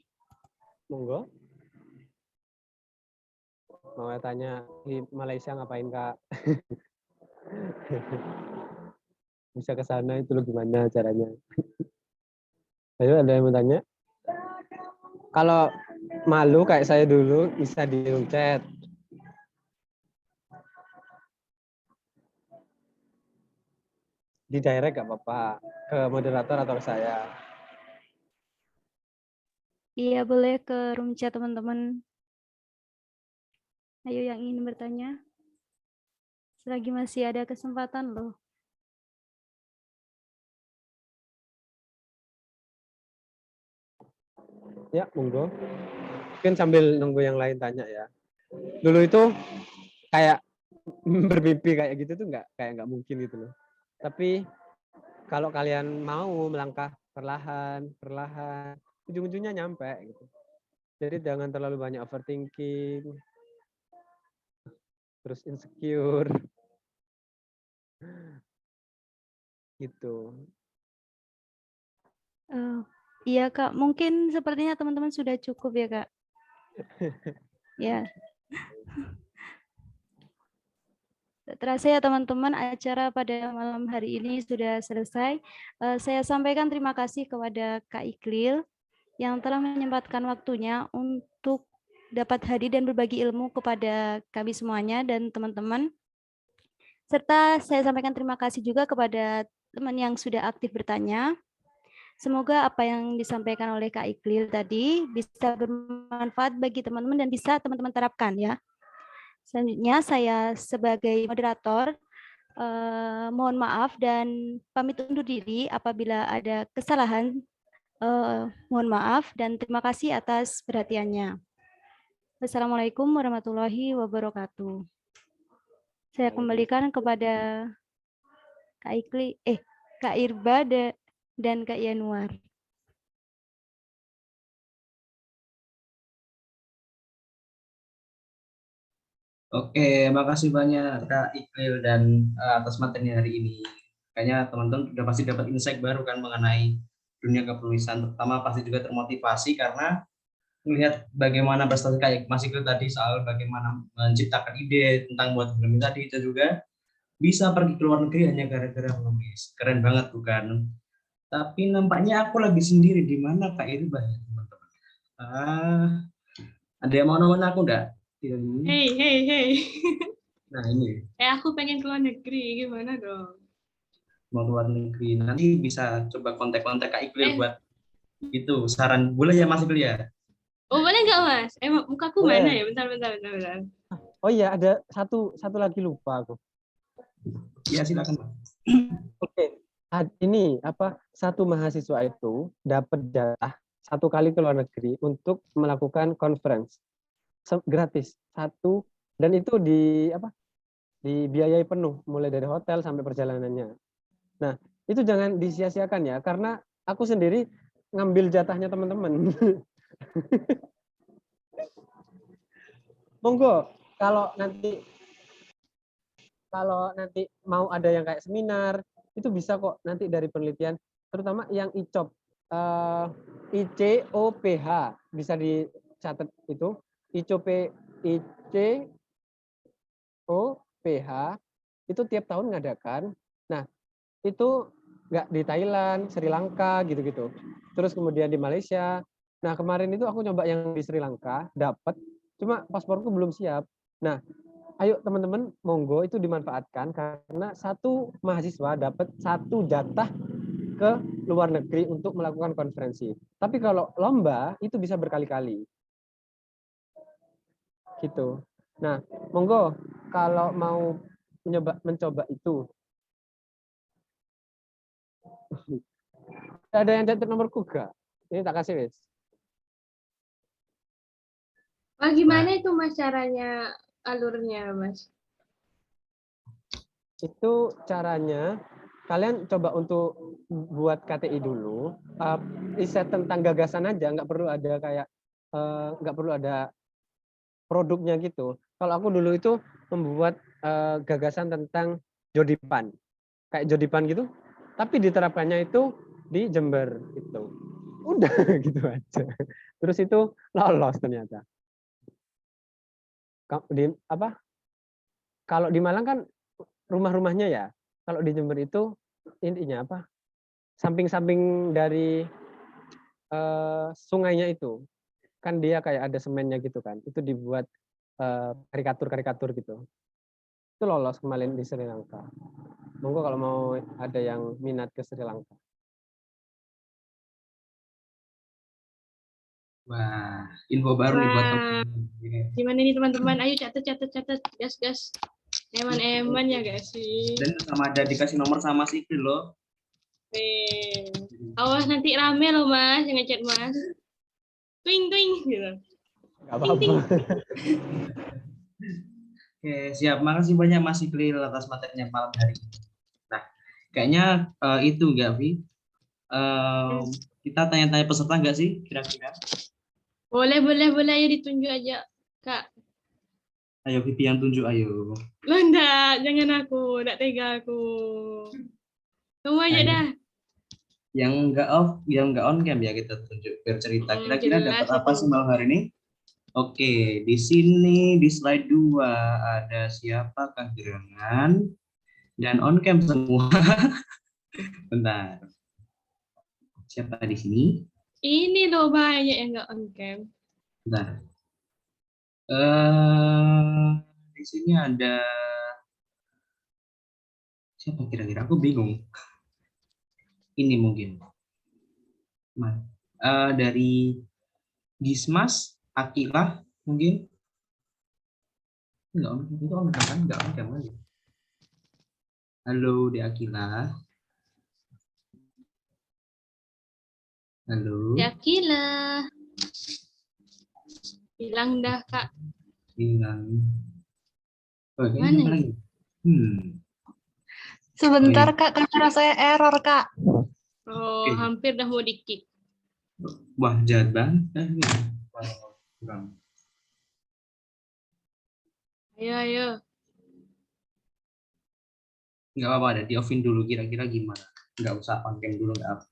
Monggo. Mau tanya di Malaysia ngapain Kak? Bisa ke sana itu loh gimana caranya? Ayo ada yang mau tanya? Kalau malu kayak saya dulu bisa di room chat. Di direct gak apa-apa ke moderator atau ke saya. Iya, boleh ke room chat teman-teman. Ayo yang ingin bertanya. Selagi masih ada kesempatan loh. Ya, monggo. Mungkin sambil nunggu yang lain tanya ya. Dulu itu kayak bermimpi kayak gitu tuh nggak mungkin gitu loh. Tapi kalau kalian mau melangkah perlahan, ujung-ujungnya nyampe gitu. Jadi jangan terlalu banyak overthinking, terus insecure, gitu. Iya Kak, mungkin sepertinya teman-teman sudah cukup ya Kak. Ya. Terasa ya teman-teman, acara pada malam hari ini sudah selesai. Saya sampaikan terima kasih kepada Kak Iklil yang telah menyempatkan waktunya untuk dapat hadir dan berbagi ilmu kepada kami semuanya dan teman-teman. Serta saya sampaikan terima kasih juga kepada teman yang sudah aktif bertanya. Semoga apa yang disampaikan oleh Kak Iklil tadi bisa bermanfaat bagi teman-teman dan bisa teman-teman terapkan ya. Selanjutnya saya sebagai moderator mohon maaf dan pamit undur diri apabila ada kesalahan. Mohon maaf dan terima kasih atas perhatiannya. Wassalamualaikum warahmatullahi wabarakatuh. Saya kembalikan kepada Kak Irba dan Kak Yanuar. Oke, makasih banyak Kak Iqbal dan atas materi hari ini. Kayaknya teman-teman sudah pasti dapat insight baru kan mengenai dunia kepenulisan, terutama pasti juga termotivasi karena melihat bagaimana prestasi kayak Mas Iqbal tadi soal bagaimana menciptakan ide tentang buat film tadi, itu juga bisa pergi ke luar negeri hanya gara-gara menulis. Keren banget bukan? Tapi nampaknya aku lagi sendiri. Di mana Kak Irba ya teman-teman? Ada yang mau nemuin aku enggak? Hey. Nah ini Aku pengen keluar negeri, gimana dong? mau luar negeri. Nanti bisa coba kontak-kontak Kak Iqbal Eh. buat itu saran. Boleh ya Mas Iqbal ya? Oh boleh nggak Mas? Mukaku mana Boleh. ya? Bentar. Oh iya, ada satu lagi lupa aku. Ya silakan Mas. Oke. Ini satu mahasiswa itu dapat jatah 1 kali ke luar negeri untuk melakukan conference gratis satu, dan itu dibiayai penuh mulai dari hotel sampai perjalanannya. Nah, itu jangan disia-siakan ya, karena aku sendiri ngambil jatahnya teman-teman. Monggo kalau nanti mau ada yang kayak seminar, itu bisa kok nanti dari penelitian, terutama yang ICOP, ICOPH, bisa dicatat itu, ICOPH itu tiap tahun ngadakan. Nah, itu nggak di Thailand, Sri Lanka gitu-gitu. Terus kemudian di Malaysia. Nah, kemarin itu aku coba yang di Sri Lanka, dapat, cuma pasporku belum siap. Nah, ayo teman-teman, monggo itu dimanfaatkan karena satu mahasiswa dapat 1 jatah ke luar negeri untuk melakukan konferensi. Tapi kalau lomba itu bisa berkali-kali. Gitu. Nah, monggo kalau mau mencoba itu. Ada yang catat nomorku gak? Ini tak kasih wes. Wah, gimana itu Mas caranya, alurnya Mas? Itu caranya kalian coba untuk buat KTI dulu, riset tentang gagasan aja, nggak perlu ada produknya gitu. Kalau aku dulu itu membuat gagasan tentang Jodipan, kayak Jodipan gitu, tapi diterapkannya itu di Jember gitu. Udah gitu aja. Terus itu lolos ternyata. Kalau di Malang kan rumah-rumahnya ya. Kalau di Jember itu intinya samping-samping dari sungainya itu kan dia kayak ada semennya gitu kan. Itu dibuat karikatur-karikatur gitu. Itu lolos kemarin di Sri Lanka. Monggo kalau mau ada yang minat ke Sri Lanka. Wah, info baru nih buat teman-teman. Gimana nih teman-teman? Ayo catat, gas. Eman ya guys sih. Dan sama ada dikasih nomor sama si Iqbal loh. Awas nanti rame loh Mas, yang ngechat Mas. Twing gitu. Gak apa-apa. Oke, siap. Makasih banyak Mas Iqbal atas materinya malam hari ini. Nah, kayaknya itu enggak, Vi? Kita tanya-tanya peserta enggak sih kira-kira? Boleh, ayo ditunjuk aja, Kak. Ayo Vivi yang tunjuk, ayo. Lo enggak, jangan aku, enggak tega aku. Kamu aja dah. Yang enggak on cam ya kita tunjuk biar cerita. Kira-kira Jelas dapat apa itu. sih malam hari ini? Oke, di sini di slide 2 ada siapakah gerangan dan on cam semua. Bentar. Siapa di sini? Ini loh banyak yang enggak on cam. Bentar. Di sini ada siapa kira-kira? Aku bingung. Ini mungkin. Dari Gismas, Akilah mungkin. Enggak, itu on cam kan? Enggak on cam lagi. Halo, di Akilah. Halo. Yakilah. Bilang dah, Kak. Bilang. Oh, Mana lagi. Sebentar Kak, kamera saya error Kak. Oh, hampir dah mau di-kick. Wah, jahat banget. Kurang. Ayo. Nggak apa-apa, ada di offin dulu kira-kira gimana. Nggak usah on cam dulu, nggak apa.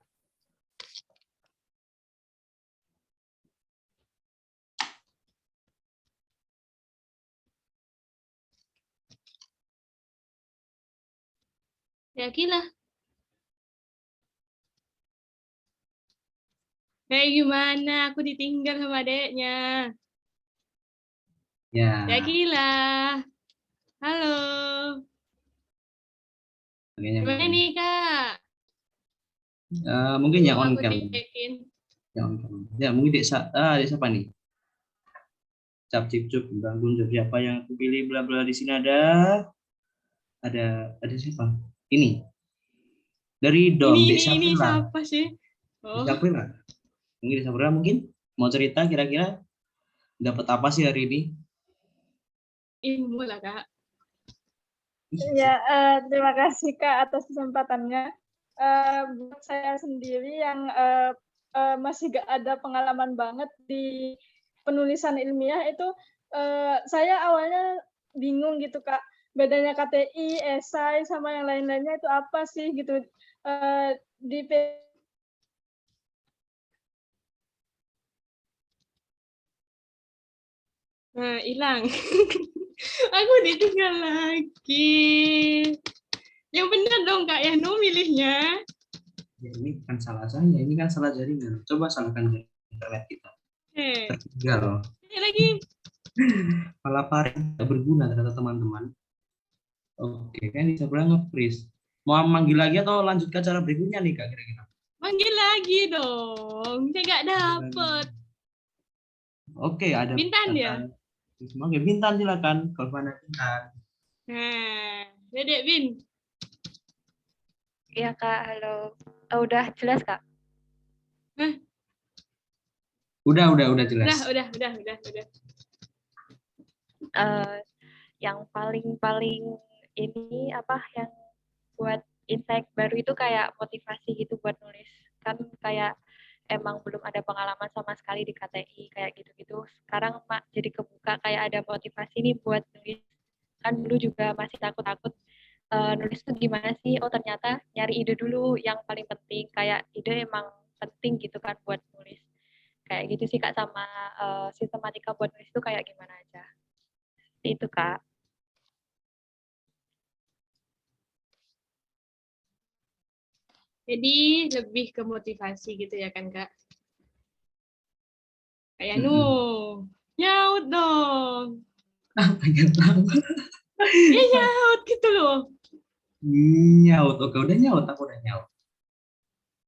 Yakilah. Kayak gimana? Aku ditinggal sama adeknya. Ya. Yakilah. Halo. Gimana nih, Kak? Mungkin yang Tunggu on aku cam. cekin. Yang on cam. Ya, mungkin dek siapa nih? Cap cip cup bangun dari apa yang aku pilih bla bla. Di sini ada siapa? Ini dari Dom, Dek Ini Saprila. siapa sih? Dek Oh, Saprila. Mungkin Dek Saprila mungkin mau cerita kira-kira dapat apa sih hari ini? ilmu lah, Kak. Ya, terima kasih Kak atas kesempatannya. Buat saya sendiri yang masih gak ada pengalaman banget di penulisan ilmiah itu, saya awalnya bingung gitu Kak, bedanya KTI, esai, sama yang lain-lainnya itu apa sih gitu. Di Nah, hilang. Aku ditinggal lagi. Yang benar dong, Kak Yanu milihnya. Ya, ini kan salah saya, ini kan salah jaringan. Coba salahkan jaringan internet kita. Tertinggal. Lagi. Malah Farid tidak berguna ternyata teman-teman. Oke, kan bisa bilang nge-freeze. Mau manggil lagi atau lanjut ke acara berikutnya nih Kak kira-kira? Manggil lagi dong. Saya nggak dapet. Oke, ada Bintan ya? Oke, Bintan silakan. Kolfana Bintan. Nah, Dedek Bin. Iya Kak, halo. Udah jelas Kak? Udah jelas. Udah. Yang paling ini apa yang buat insight baru itu kayak motivasi gitu buat nulis. Kan kayak emang belum ada pengalaman sama sekali di KTI kayak gitu-gitu. Sekarang jadi kebuka kayak ada motivasi nih buat nulis. Kan dulu juga masih takut-takut nulis itu gimana sih? Oh ternyata nyari ide dulu yang paling penting. Kayak ide emang penting gitu kan buat nulis. Kayak gitu sih Kak, sama sistematika buat nulis itu kayak gimana aja. Itu Kak. Jadi lebih ke motivasi gitu ya kan, Kak? Kayak nyaut dong. Pengen tahu. Ya nyaut gitu loh. Nyaut, oke udah nyaut, aku udah nyaut.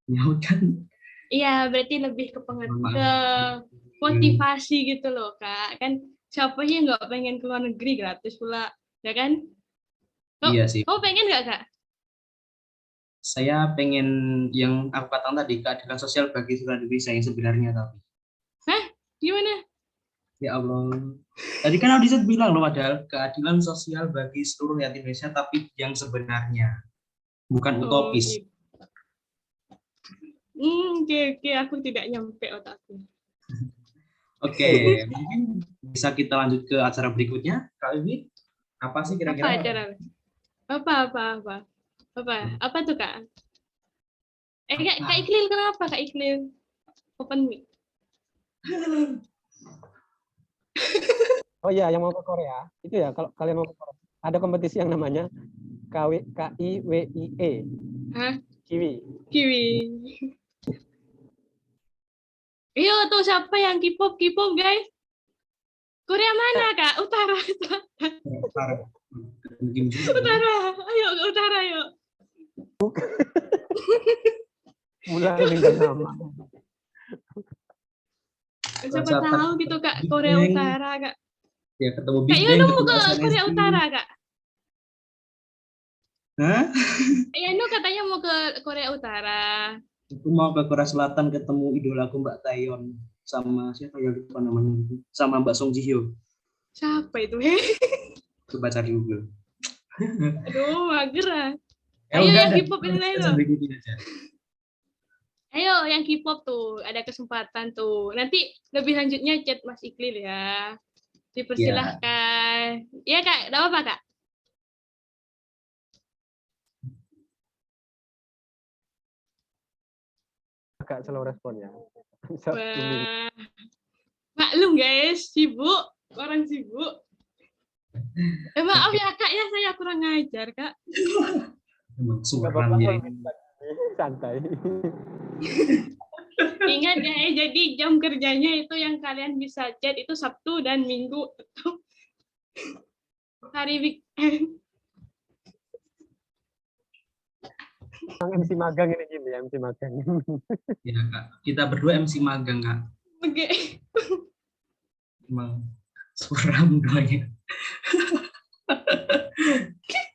Nyaut kan? Iya, berarti lebih ke motivasi gitu loh, Kak. Kan siapa yang nggak pengen ke luar negeri gratis pula, ya kan? Iya sih. Kau pengen nggak, Kak? Saya pengen yang aku katakan tadi, keadilan sosial bagi seluruh Indonesia yang sebenarnya tapi. Hah? Gimana? Ya Allah. Tadi kan Audisa bilang loh, padahal keadilan sosial bagi seluruh rakyat Indonesia tapi yang sebenarnya. Bukan utopis. Oke, aku tidak nyampe otakku. Oke, mungkin bisa kita lanjut ke acara berikutnya. Kak Wiwi, apa sih kira-kira? Apa acara? Apa tuh, Kak? Kak Iklil, kenapa Kak Iklil? Open mic. Oh iya, yang mau ke Korea itu ya, kalau kalian mau ke Korea ada kompetisi yang namanya KIWIE. Hah? Kiwi. Iya tuh, siapa yang K-pop guys? Korea mana, Kak? Utara. Utara, ayo ke utara yuk. Mulai dengan nama. Siapa tahu gitu Kak, Korea Utara Kak. Ya ketemu Big Kak Bang. Yanu mau ke Korea Utara Kak. Hah? Kak Yanu katanya mau ke Korea Utara. Aku mau ke Korea Selatan ketemu idolaku Mbak Taeyeon sama siapa ya lupa namanya, sama Mbak Song Ji Hyo. Siapa itu? Coba cari Google. Aduh, mager ah. Ya Ayo udah, yang K-pop ini loh. aja. Ayo yang K-pop tuh, ada kesempatan tuh. Nanti lebih lanjutnya chat Mas Iklil ya. Dipersilahkan. Iya Kak, enggak apa-apa Kak? Agak slow responnya. Wah. Maklum guys, sibuk, orang sibuk. Maaf ya Kak ya, saya kurang ngajar Kak. Emang suram ya. Santai. Ingat ya, jadi jam kerjanya itu yang kalian bisa chat itu Sabtu dan Minggu. hari weekend. MC magang ini gini ya, MC magang. Ya Kak, kita berdua MC magang Kak. Oke. Emang suram doanya.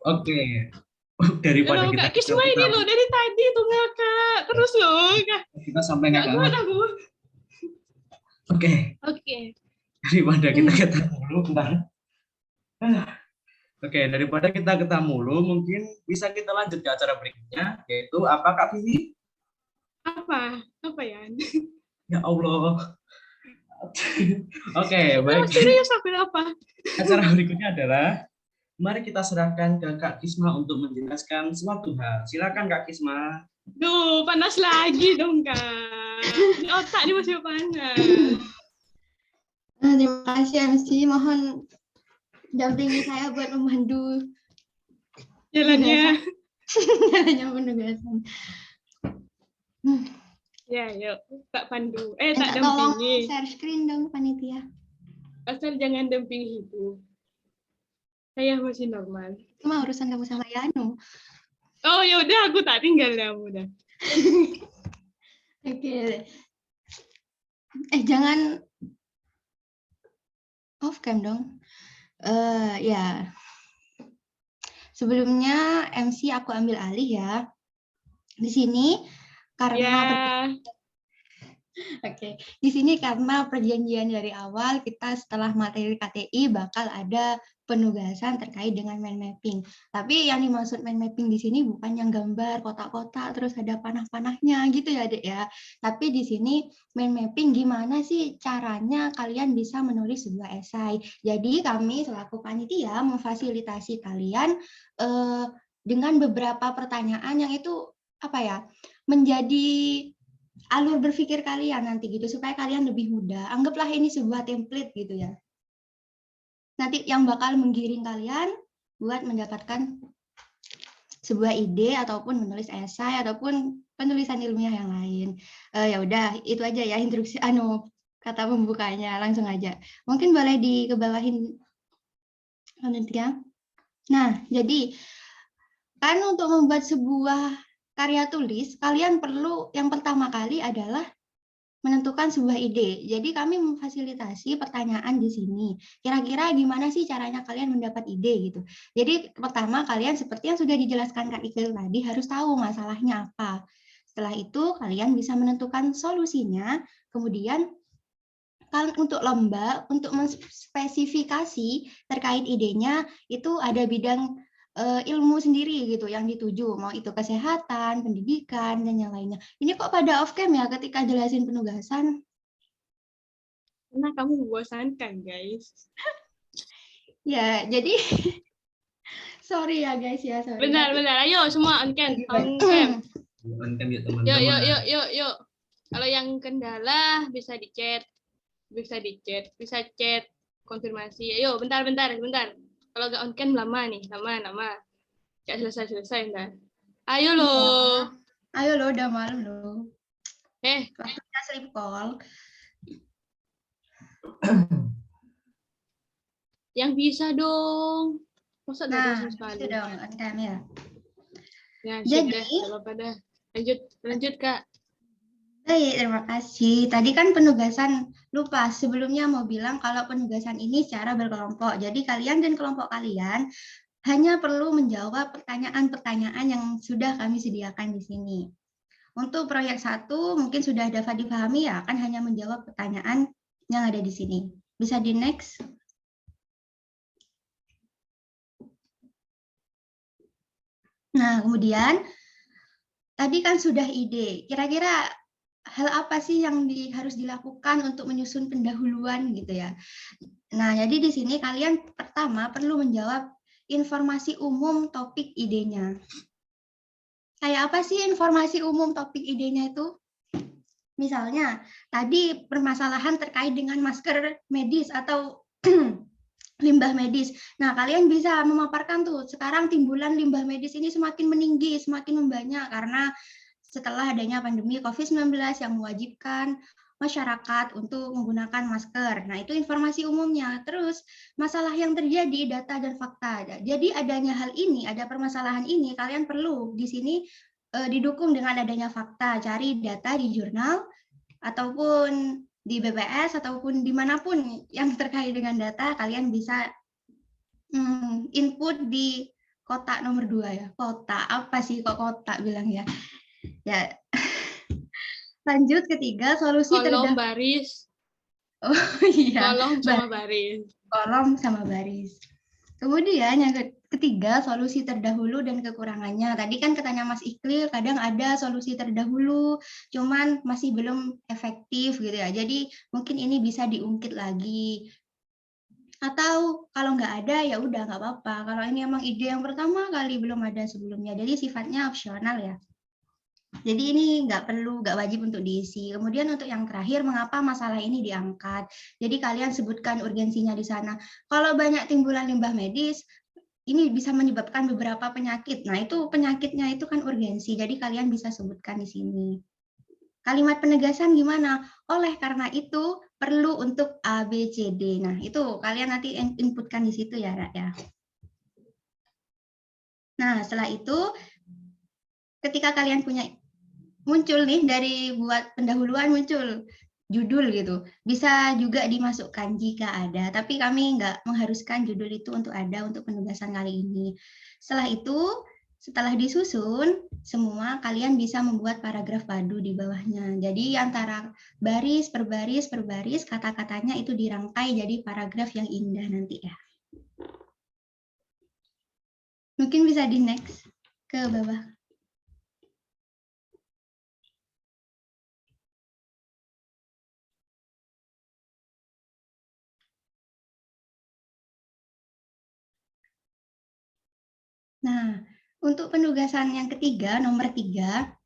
Oke. Daripada Loh, kita Kak Kisma ini loh dari tadi tuh ngakak. Terus loh, Kak. kita sampai Nggak nggak kuat ngerti. aku. Oke. Oke. Daripada kita ketemu dulu bentar. Oke, daripada kita ketemu dulu, mungkin bisa kita lanjut ke acara berikutnya, yaitu apa Kak Vivi? Apa? Apa ya? Ya Allah. Oke, Oh, baik. serius sampai apa? Acara berikutnya adalah mari kita serahkan ke Kak Kisma untuk menjelaskan suatu hal. Silakan Kak Kisma. Duh, panas lagi dong, Kak. Di otak ini masih panas. Terima kasih MC, mohon dampingi saya buat memandu Jalannya. jalannya penugasan. Ya, yuk. Tak pandu. Minta Tak tolong dampingi. share screen dong panitia. Asal jangan dampingi ibu. Saya masih normal. Cuma urusan kamu sama Yanu. Oh, ya udah aku tak tinggal ya, udah. Oke. Jangan off cam dong. Ya. Sebelumnya MC aku ambil alih ya. Di sini karena Oke, di sini karena perjanjian dari awal kita setelah materi KTI bakal ada penugasan terkait dengan mind mapping. Tapi yang dimaksud mind mapping di sini bukan yang gambar kotak-kotak terus ada panah-panahnya gitu ya, Dek ya. Tapi di sini mind mapping gimana sih caranya kalian bisa menulis sebuah esai. Jadi kami selaku panitia memfasilitasi kalian dengan beberapa pertanyaan yang itu apa ya? Menjadi alur berpikir kalian nanti gitu supaya kalian lebih mudah. Anggaplah ini sebuah template gitu ya. Nanti yang bakal menggiring kalian buat mendapatkan sebuah ide ataupun menulis esai ataupun penulisan ilmiah yang lain. Ya udah itu aja ya instruksi kata pembukanya, langsung aja. Mungkin boleh dikebawahin panitia. Nah, jadi kan untuk membuat sebuah karya tulis, kalian perlu yang pertama kali adalah menentukan sebuah ide. Jadi kami memfasilitasi pertanyaan di sini. Kira-kira gimana sih caranya kalian mendapat ide gitu. Jadi pertama kalian seperti yang sudah dijelaskan Kak Iqbal tadi harus tahu masalahnya apa. Setelah itu kalian bisa menentukan solusinya. Kemudian untuk lomba, untuk menspesifikasi terkait idenya itu ada bidang ilmu sendiri gitu yang dituju, mau itu kesehatan, pendidikan, dan yang lainnya. Ini kok pada off cam ya ketika jelasin penugasan? Karena kamu membosankan, guys. Ya, jadi sorry ya guys ya. Sorry. Benar. Ayo semua on cam. On cam ya teman-teman. Yuk. Kalau yang kendala bisa di chat. Bisa chat konfirmasi. Ayo, bentar. Kalau nggak on cam lama nih, lama. Nggak selesai ntar. Ayo loh. Udah malam loh. Waktunya sleep call. Yang bisa dong. Masa Nah, sekali? itu dong on cam ya. Ya, Jadi, sudah. Lanjut Kak. Baik, terima kasih. Tadi kan penugasan, lupa sebelumnya mau bilang kalau penugasan ini secara berkelompok. Jadi kalian dan kelompok kalian hanya perlu menjawab pertanyaan-pertanyaan yang sudah kami sediakan di sini. Untuk proyek 1 mungkin sudah dapat dipahami ya, kan hanya menjawab pertanyaan yang ada di sini. Bisa di next. Nah, kemudian tadi kan sudah ide. Kira-kira hal apa sih yang harus dilakukan untuk menyusun pendahuluan gitu ya. Nah, jadi di sini kalian pertama perlu menjawab informasi umum topik idenya. Kayak apa sih informasi umum topik idenya itu? Misalnya, tadi permasalahan terkait dengan masker medis atau limbah medis. Nah, kalian bisa memaparkan tuh, sekarang timbulan limbah medis ini semakin meninggi, semakin membanyak karena setelah adanya pandemi COVID-19 yang mewajibkan masyarakat untuk menggunakan masker. Nah, itu informasi umumnya. Terus masalah yang terjadi, data dan fakta. Jadi adanya hal ini, ada permasalahan ini, kalian perlu di sini didukung dengan adanya fakta. Cari data di jurnal ataupun di BPS ataupun dimanapun yang terkait dengan data, kalian bisa input di kotak nomor 2 ya. Kotak apa sih kok kotak bilang ya? Ya. Lanjut ketiga, solusi Kolom, baris. Oh iya. Kolom sama baris. Kolom sama baris. Kemudian yang ketiga, solusi terdahulu dan kekurangannya. Tadi kan katanya Mas Iqlil, kadang ada solusi terdahulu, cuman masih belum efektif gitu ya. Jadi mungkin ini bisa diungkit lagi. Atau kalau nggak ada ya udah nggak apa-apa. Kalau ini emang ide yang pertama kali belum ada sebelumnya, jadi sifatnya opsional ya. Jadi ini nggak wajib untuk diisi. Kemudian untuk yang terakhir, mengapa masalah ini diangkat? Jadi kalian sebutkan urgensinya di sana. Kalau banyak timbulan limbah medis, ini bisa menyebabkan beberapa penyakit. Nah itu penyakitnya itu kan urgensi. Jadi kalian bisa sebutkan di sini. Kalimat penegasan gimana? Oleh karena itu perlu untuk A, B, C, D. Nah, itu kalian nanti inputkan di situ ya, Ra, ya. Nah, setelah itu ketika kalian muncul nih dari buat pendahuluan muncul judul gitu. Bisa juga dimasukkan jika ada, tapi kami nggak mengharuskan judul itu untuk ada untuk penugasan kali ini. Setelah itu, setelah disusun, semua kalian bisa membuat paragraf padu di bawahnya. Jadi antara baris per baris per baris, kata-katanya itu dirangkai jadi paragraf yang indah nanti ya. Mungkin bisa di next ke bawah. Nah, untuk penugasan yang ketiga, nomor 3,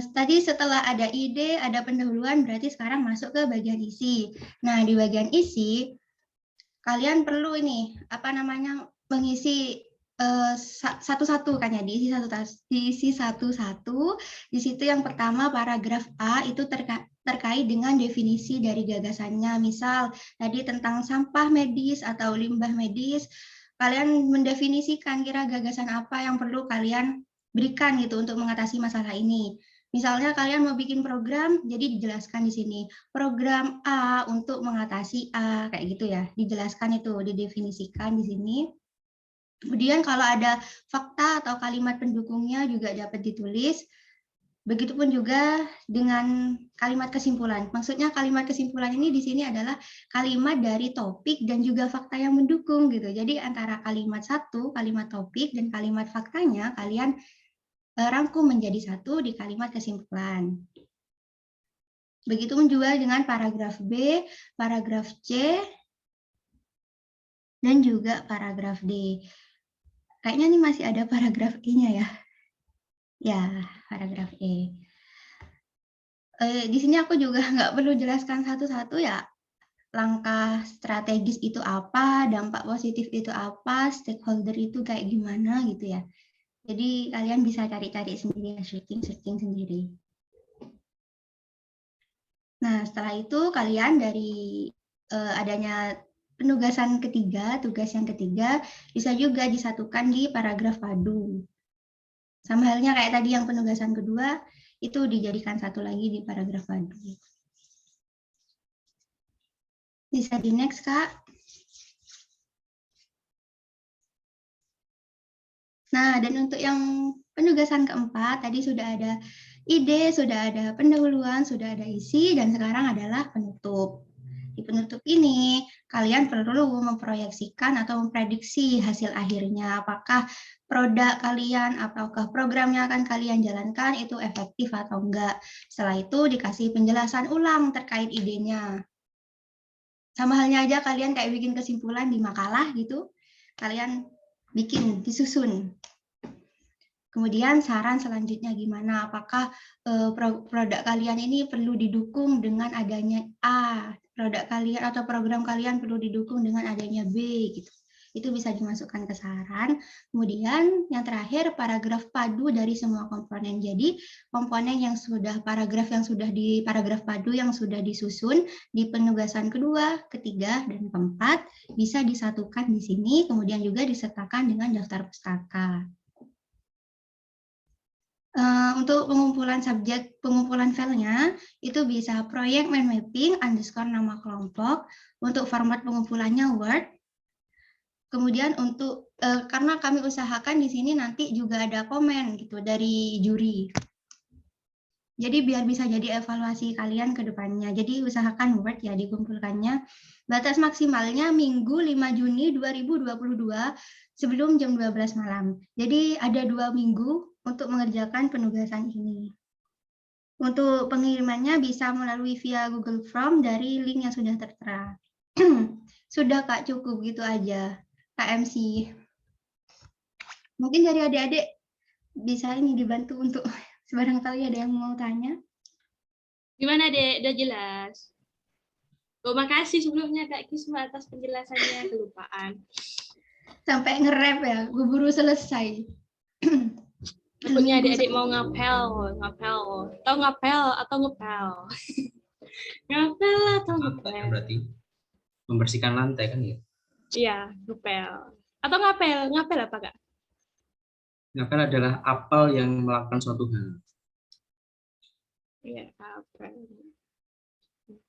tadi setelah ada ide, ada pendahuluan, berarti sekarang masuk ke bagian isi. Nah, di bagian isi, kalian perlu ini, mengisi satu-satu kan ya, diisi satu-satu. Di situ yang pertama, paragraf A, itu terkait dengan definisi dari gagasannya. Misal, tadi tentang sampah medis atau limbah medis, kalian mendefinisikan kira gagasan apa yang perlu kalian berikan gitu untuk mengatasi masalah ini. Misalnya kalian mau bikin program, jadi dijelaskan di sini. Program A untuk mengatasi A, kayak gitu ya. Dijelaskan itu, didefinisikan di sini. Kemudian kalau ada fakta atau kalimat pendukungnya juga dapat ditulis. Begitupun juga dengan kalimat kesimpulan. Maksudnya kalimat kesimpulan ini di sini adalah kalimat dari topik dan juga fakta yang mendukung gitu. Jadi antara kalimat satu, kalimat topik dan kalimat faktanya kalian rangkum menjadi satu di kalimat kesimpulan. Begitupun juga dengan paragraf B, paragraf C, dan juga paragraf D. Kayaknya ini masih ada paragraf E-nya ya. Ya, paragraf E. Di sini aku juga nggak perlu jelaskan satu-satu ya. Langkah strategis itu apa, dampak positif itu apa, stakeholder itu kayak gimana gitu ya. Jadi kalian bisa cari-cari sendiri, searching sendiri. Nah, setelah itu kalian dari adanya penugasan ketiga, tugas yang ketiga, bisa juga disatukan di paragraf padu. Sama halnya kayak tadi yang penugasan kedua, itu dijadikan satu lagi di paragraf padu. Bisa di next, Kak. Nah, dan untuk yang penugasan keempat, tadi sudah ada ide, sudah ada pendahuluan, sudah ada isi, dan sekarang adalah penutup. Di penutup ini, kalian perlu memproyeksikan atau memprediksi hasil akhirnya. Apakah produk kalian, apakah program yang akan kalian jalankan itu efektif atau enggak. Setelah itu dikasih penjelasan ulang terkait idenya. Sama halnya aja kalian kayak bikin kesimpulan di makalah gitu. Kalian bikin, disusun. Kemudian saran selanjutnya gimana? Apakah produk kalian ini perlu didukung dengan adanya A, produk kalian atau program kalian perlu didukung dengan adanya B gitu. itu bisa dimasukkan ke saran. Kemudian yang terakhir paragraf padu dari semua komponen. Jadi komponen yang sudah paragraf padu yang sudah disusun di penugasan kedua, ketiga, dan keempat bisa disatukan di sini, kemudian juga disertakan dengan daftar pustaka. Untuk pengumpulan filenya itu bisa proyek mind mapping _ nama kelompok. Untuk format pengumpulannya Word. Kemudian untuk karena kami usahakan di sini nanti juga ada komen gitu dari juri. Jadi biar bisa jadi evaluasi kalian ke depannya. Jadi usahakan Word ya dikumpulkannya. Batas maksimalnya Minggu 5 Juni 2022 sebelum jam 12 malam. Jadi ada 2 minggu untuk mengerjakan penugasan ini. Untuk pengirimannya bisa melalui via Google Form dari link yang sudah tertera. Sudah Kak, cukup gitu aja. Kak MC. Mungkin dari adik-adik bisa ini dibantu untuk barangkali ada yang mau tanya. Gimana, Dek? Udah jelas? Oh, makasih sebelumnya Kak Kisma atas penjelasannya, kelupaan. Sampai nge-rap ya, buru selesai. Takutnya adik-adik mau ngapel. Atau ngapel atau ngepel. Ngapel atau ngepel. Berarti membersihkan lantai kan ya? Iya, ngepel. Atau ngapel apa Kak? Ngapel adalah apel yang melakukan suatu hal. Iya, apel.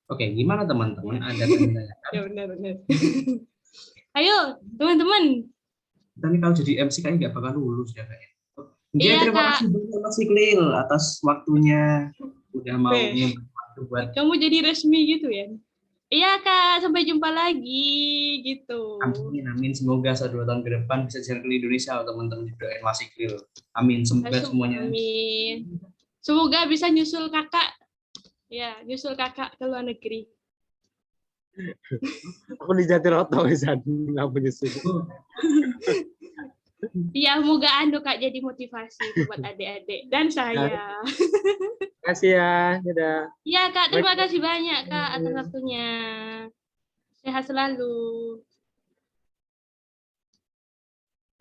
Oke, gimana teman-teman? Ada tanya? Ya benar. Ayo, teman-teman. Kita nih kalau jadi MC kayaknya nggak bakal lulus ya kayaknya. Iya, Terima Kak. kasih banyak Mas Iqlil atas waktunya. Udah mau buat. Kamu jadi resmi gitu ya? Iya Kak, sampai jumpa lagi gitu. Amin. Semoga 1-2 tahun ke depan bisa jalan ke Indonesia teman-teman doain Mas Iqlil. Amin. Semoga semuanya. Amin. Semoga bisa nyusul kakak. Ya, nyusul kakak ke luar negeri. Aku di Jatiroto bisa nggak menyusul. Iya, semoga Kak jadi motivasi buat adik-adik dan saya. Terima kasih ya. Dadah. Iya Kak, terima kasih banyak Kak atas waktunya. Sehat selalu.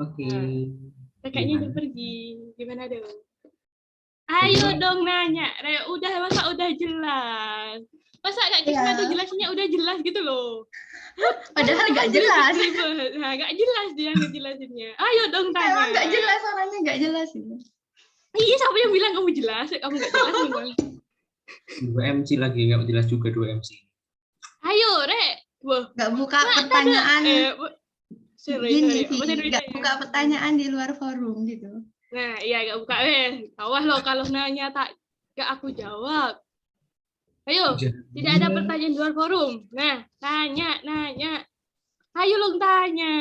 Oke. Kakaknya udah pergi. Gimana dong? Ayo dong nanya. Masa udah jelas. Masa Kak Kisma tuh jelasinnya udah jelas gitu loh. Padahal nggak jelas. Nah, nggak jelas dia ngejelasinnya. Ayo dong tanya. Emang nggak jelas orangnya, nggak jelas ini. Iya, siapa yang bilang kamu jelas? Kamu nggak jelas memang. 2 MC lagi nggak jelas juga 2 MC. Ayo, Rek. Nggak buka pertanyaan. Gini, Gini, nggak buka pertanyaan di luar forum gitu. Nah, iya nggak buka. Awas loh kalau nanya nggak aku jawab. Ayo, tidak ada pertanyaan di luar forum. Nah, nanya. Ayo dong tanya.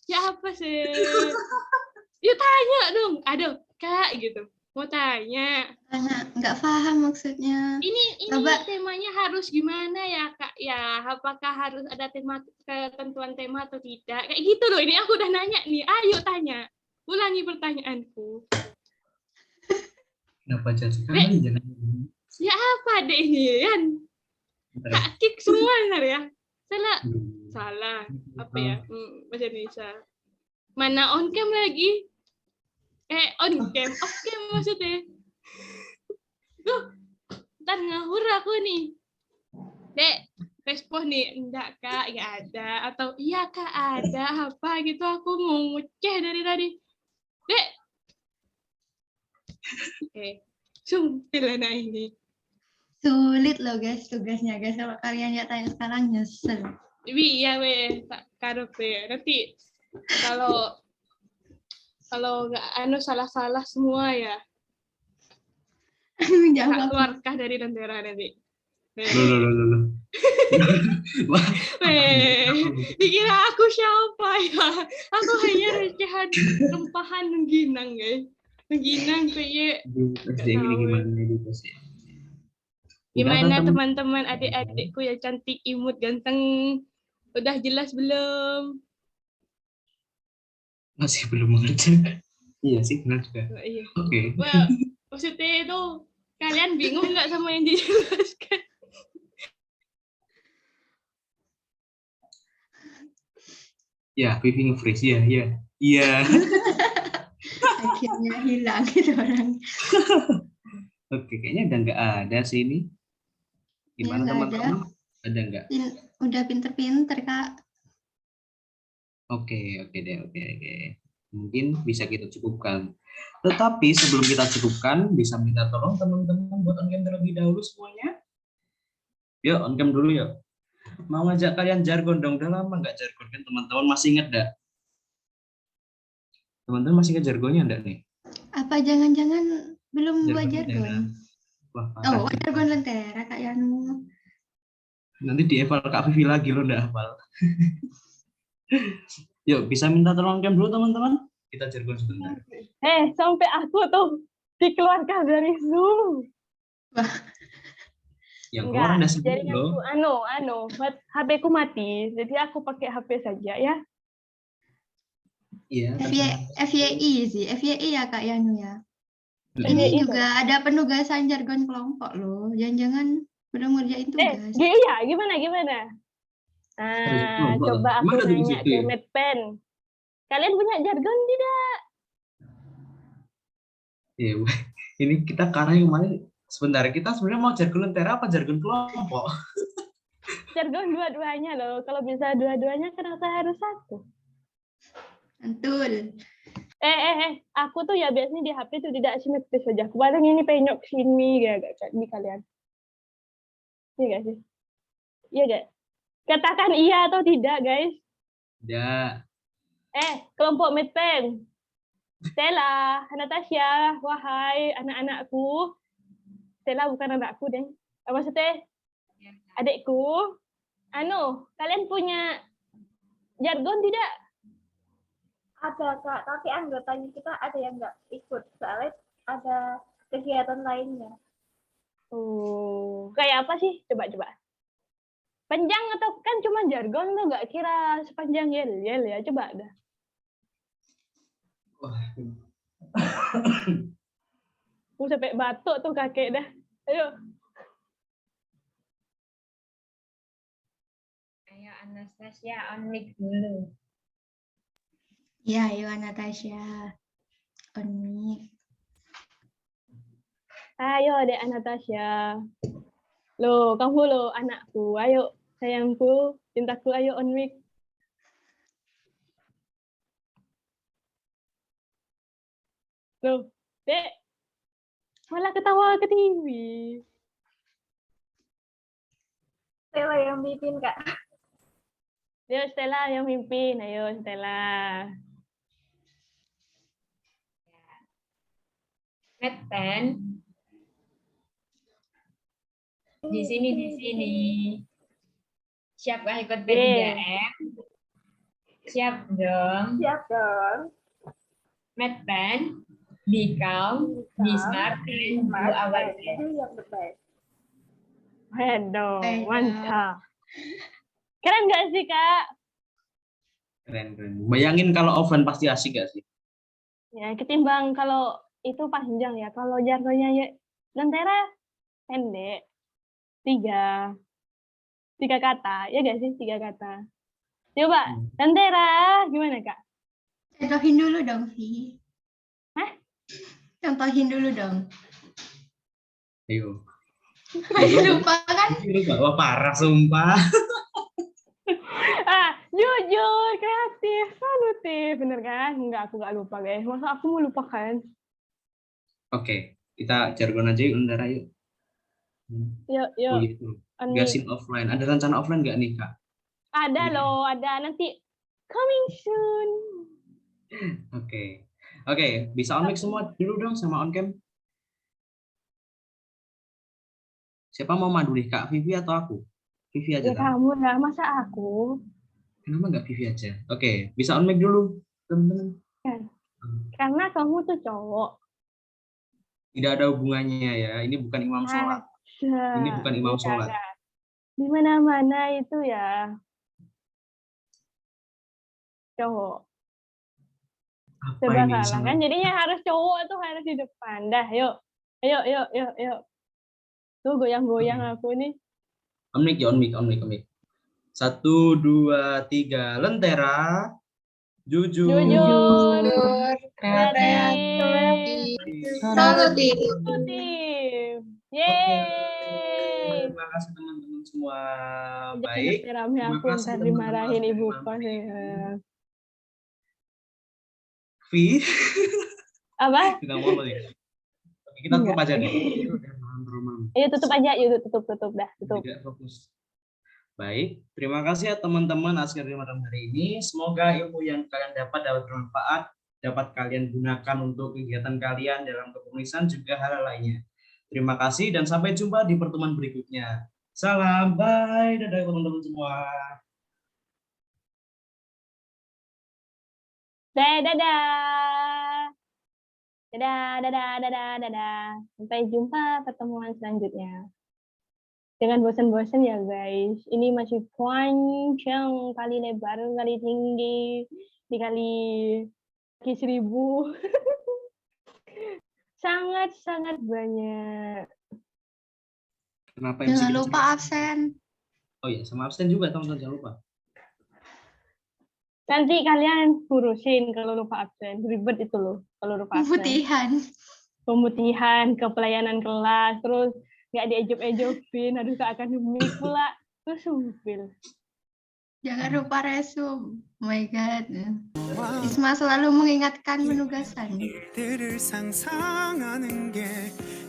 Siapa sih? Yuk tanya dong. Aduh, Kak gitu. Mau tanya. Nggak paham maksudnya. Ini temanya harus gimana ya, Kak? Ya, apakah harus ada ketentuan tema atau tidak? Kayak gitu loh. Ini aku udah nanya nih. Ayo tanya. Ulangi pertanyaanku. Kenapa sekali jangan? Ya apa deh ini kan? Kak Kik semua benar ya? Salah. Apa ya? Bahasa Indonesia. Mana on cam lagi? On cam. Off cam maksudnya. Duh, ntar ngahur aku nih. Dek, respon nih. Enggak Kak, ya ada. Atau iya Kak ada. Apa gitu aku mau ngeceh dari tadi. Dek. Sumpil anak ini. Sulit loh guys tugasnya guys. Kalau kalian nggak tanya sekarang nyesel. Iya tak karepe. Nanti kalau nggak salah semua ya. Jawab. Keluarkah dari Dantera nanti. Loh. Dikira aku siapa ya? Aku hanya recehan rempahan nengginang guys. Nengginang kayak. Gimana teman-teman adik-adikku yang cantik, imut, ganteng? Udah jelas belum? Masih belum mengerti. Iya sih, benar juga. Iya. Oke. Well, maksudnya itu kalian bingung nggak sama yang dijelaskan? Ya, Vivi nge-freeze ya, ya. Iya. Akhirnya hilang gitu orang. Oke, kayaknya udah nggak ada sih ini. Ya Gimana nggak ada. teman-teman? Ada nggak? Udah pinter-pinter Kak. Oke, oke deh, oke, oke. Mungkin bisa kita cukupkan. Tetapi sebelum kita cukupkan, bisa minta tolong teman-teman buat on cam terlebih dahulu semuanya. Yuk, on cam dulu yuk. Mau ngajak kalian jargon dong, udah lama nggak jargon kan teman-teman, masih inget nggak? Teman-teman masih inget jargonnya enggak nih? Apa jangan-jangan belum buat Jargon jargon? Wah, parah. Oh, jargon lentera Kak Yanu. Nanti dieval Kak Vivi lagi lo nggak hafal. Yuk, bisa minta tolong cam dulu teman-teman? Kita jargon sebentar. Sampai aku tuh dikeluarkan dari Zoom. Yang keluar Anda sendiri jaringanku loh. HP ku mati, jadi aku pakai HP saja ya. Iya. FYI sih, FYI ya Kak Yanu ya. FYI Ini tuh. juga ada penugasan jargon kelompok loh. Jangan-jangan belum ngerjain tugas. Iya, gimana? Coba aku Gimana tuh di nanya situ ke ya? Medpen. Kalian punya jargon tidak? Ya, ini kita karena yang mana? Sebentar, kita sebenarnya mau jargon lentera apa jargon kelompok? Jargon dua-duanya loh. Kalau bisa dua-duanya kenapa harus satu? Betul. Aku tuh ya biasanya di HP tuh tidak simetris saja. Kemarin ini penyok sini gak di kalian. Iya gak sih? Iya gak? Katakan iya atau tidak, guys. Ya. Kelompok Medpen. Stella, Natasha, wahai anak-anakku. Stella bukan anakku deh. Maksudnya adikku. Kalian punya jargon tidak? Ada Kak, tapi anggotanya kita ada yang nggak ikut, soalnya ada kegiatan lainnya. Oh, kayak apa sih? Coba. Panjang atau kan cuma jargon tuh nggak kira sepanjang yel ya. Coba dah. Sampai batuk tuh kakek dah. Ayo. Ayo Anastasia on mic dulu. Ya, ayo Natasha. On mic. Ayo adek Natasha. Loh, kamu loh anakku. Ayo sayangku, cintaku, ayo on mic. Loh, Dek. Malah ketawa ke TV. Stella yang mimpin Kak. Ayo Stella yang mimpin. Ayo Stella. Medpen. Di sini. Siapkah ikut P3M? Siap dong. Medpen, be calm, be smart, and do our best. Waduh, mantap. Keren nggak sih, Kak? Keren. Bayangin kalau offline pasti asik gak sih? Ya, ketimbang kalau itu panjang ya. Kalau jargonnya ya lentera pendek. 3 kata. Ya nggak sih? 3 kata. Coba, lentera gimana, Kak? Contohin dulu dong, Vi. Hah? Contohin dulu dong. Ayo. Lupa kan? Wah, parah sumpah. Jujur, kreatif, solutif, bener kan? Enggak, aku nggak lupa guys. Masa aku mau lupakan? Oke, kita jargon aja yuk, Lentera yuk. Yuk. Gitu. Gasin offline. Ada rencana offline nggak nih, Kak? Ada loh, ada nanti coming soon. Oke, bisa on mic semua dulu dong sama on cam. Siapa mau madu nih, Kak Vivi atau aku? Vivi aja. Ya kamu lah, masa aku? Kenapa nggak Vivi aja? Oke, bisa on mic dulu, teman-teman. Karena kamu tuh cowok. Tidak ada hubungannya ya. Ini bukan imam sholat. Ini bukan imam sholat. Di mana-mana itu ya cowok. Coba salah kan? Jadinya harus cowok tuh harus di depan. Dah, yuk. Ayo. Tuh goyang-goyang aku nih. On mic. 1, 2, 3, Lentera. Jujur. Jujur. Kreatif. Solutif. Solutif. Yeay. Terima kasih teman-teman semua. Jangan Baik. rame Terima aku kasih ntar teman-teman dimarahin sudah ibu mampir. kos. Vi, Apa? kita mau apa nih? Oke, kita tutup aja deh. Udah malam. Ayo tutup aja, yuk tutup dah, tutup. Tidak fokus. Baik, terima kasih ya teman-teman atas malam hari ini. Semoga ilmu yang kalian dapat bermanfaat, dapat kalian gunakan untuk kegiatan kalian dalam kepenulisan juga hal lainnya. Terima kasih dan sampai jumpa di pertemuan berikutnya. Salam, bye, dadah teman-teman semua. Dadah. Dadah. Sampai jumpa pertemuan selanjutnya. Jangan bosan-bosan ya guys. Ini masih panjang, kali lebar, kali tinggi, dikali 1000. Sangat-sangat banyak. Kenapa Jangan lupa absen. Oh iya, sama absen juga teman-teman, jangan lupa. Nanti kalian urusin kalau lupa absen. Ribet itu loh kalau lupa absen. Pemutihan, kepelayanan kelas, terus nggak diejop-ejopin, aduh ke akademik pula, terus sumpil. Jangan lupa resum. Oh my god. Isma selalu mengingatkan penugasan. 일들을 상상하는 게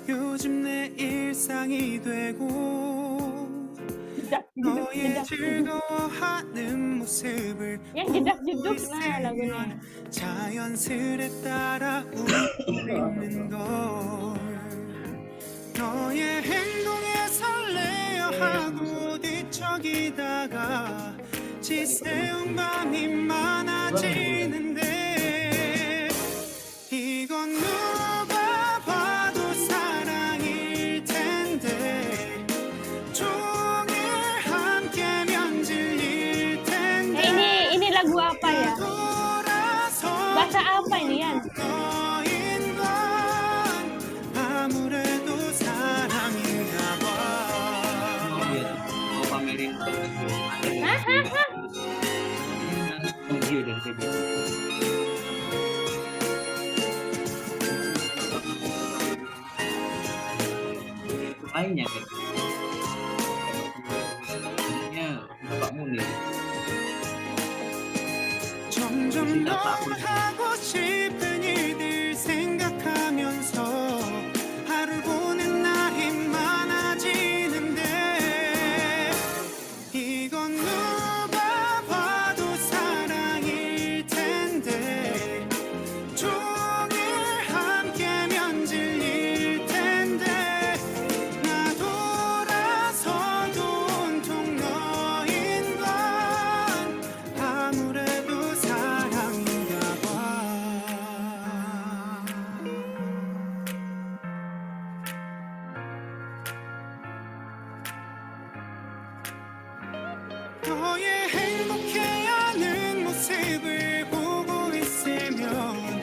요즘 내 일상이 되고 너의 즐거워하는 모습을 보고 있으면 자연스레 따라 웃고 걸 너의 행동에 설레어 하고 뒤척이다가 지새운 밤이 많아지는데 이건 누가 봐도 사랑일 텐데 종일 함께면 질릴 텐데 ini lagu apa ya? Bahasa apa ini Yan? 아무래도 사랑인가 봐. Mau pamerin video dari TB. Lainnya kan? Ini Bapak Munir. 점점 더 하고 싶은 일들 생각하면서 하루 보낸 날이 많아지는데 이건 누가 봐도 사랑일 텐데 종일 함께면 질릴 텐데 나 돌아서도 온통 너인 건 아무래도 사랑인가 봐. 너의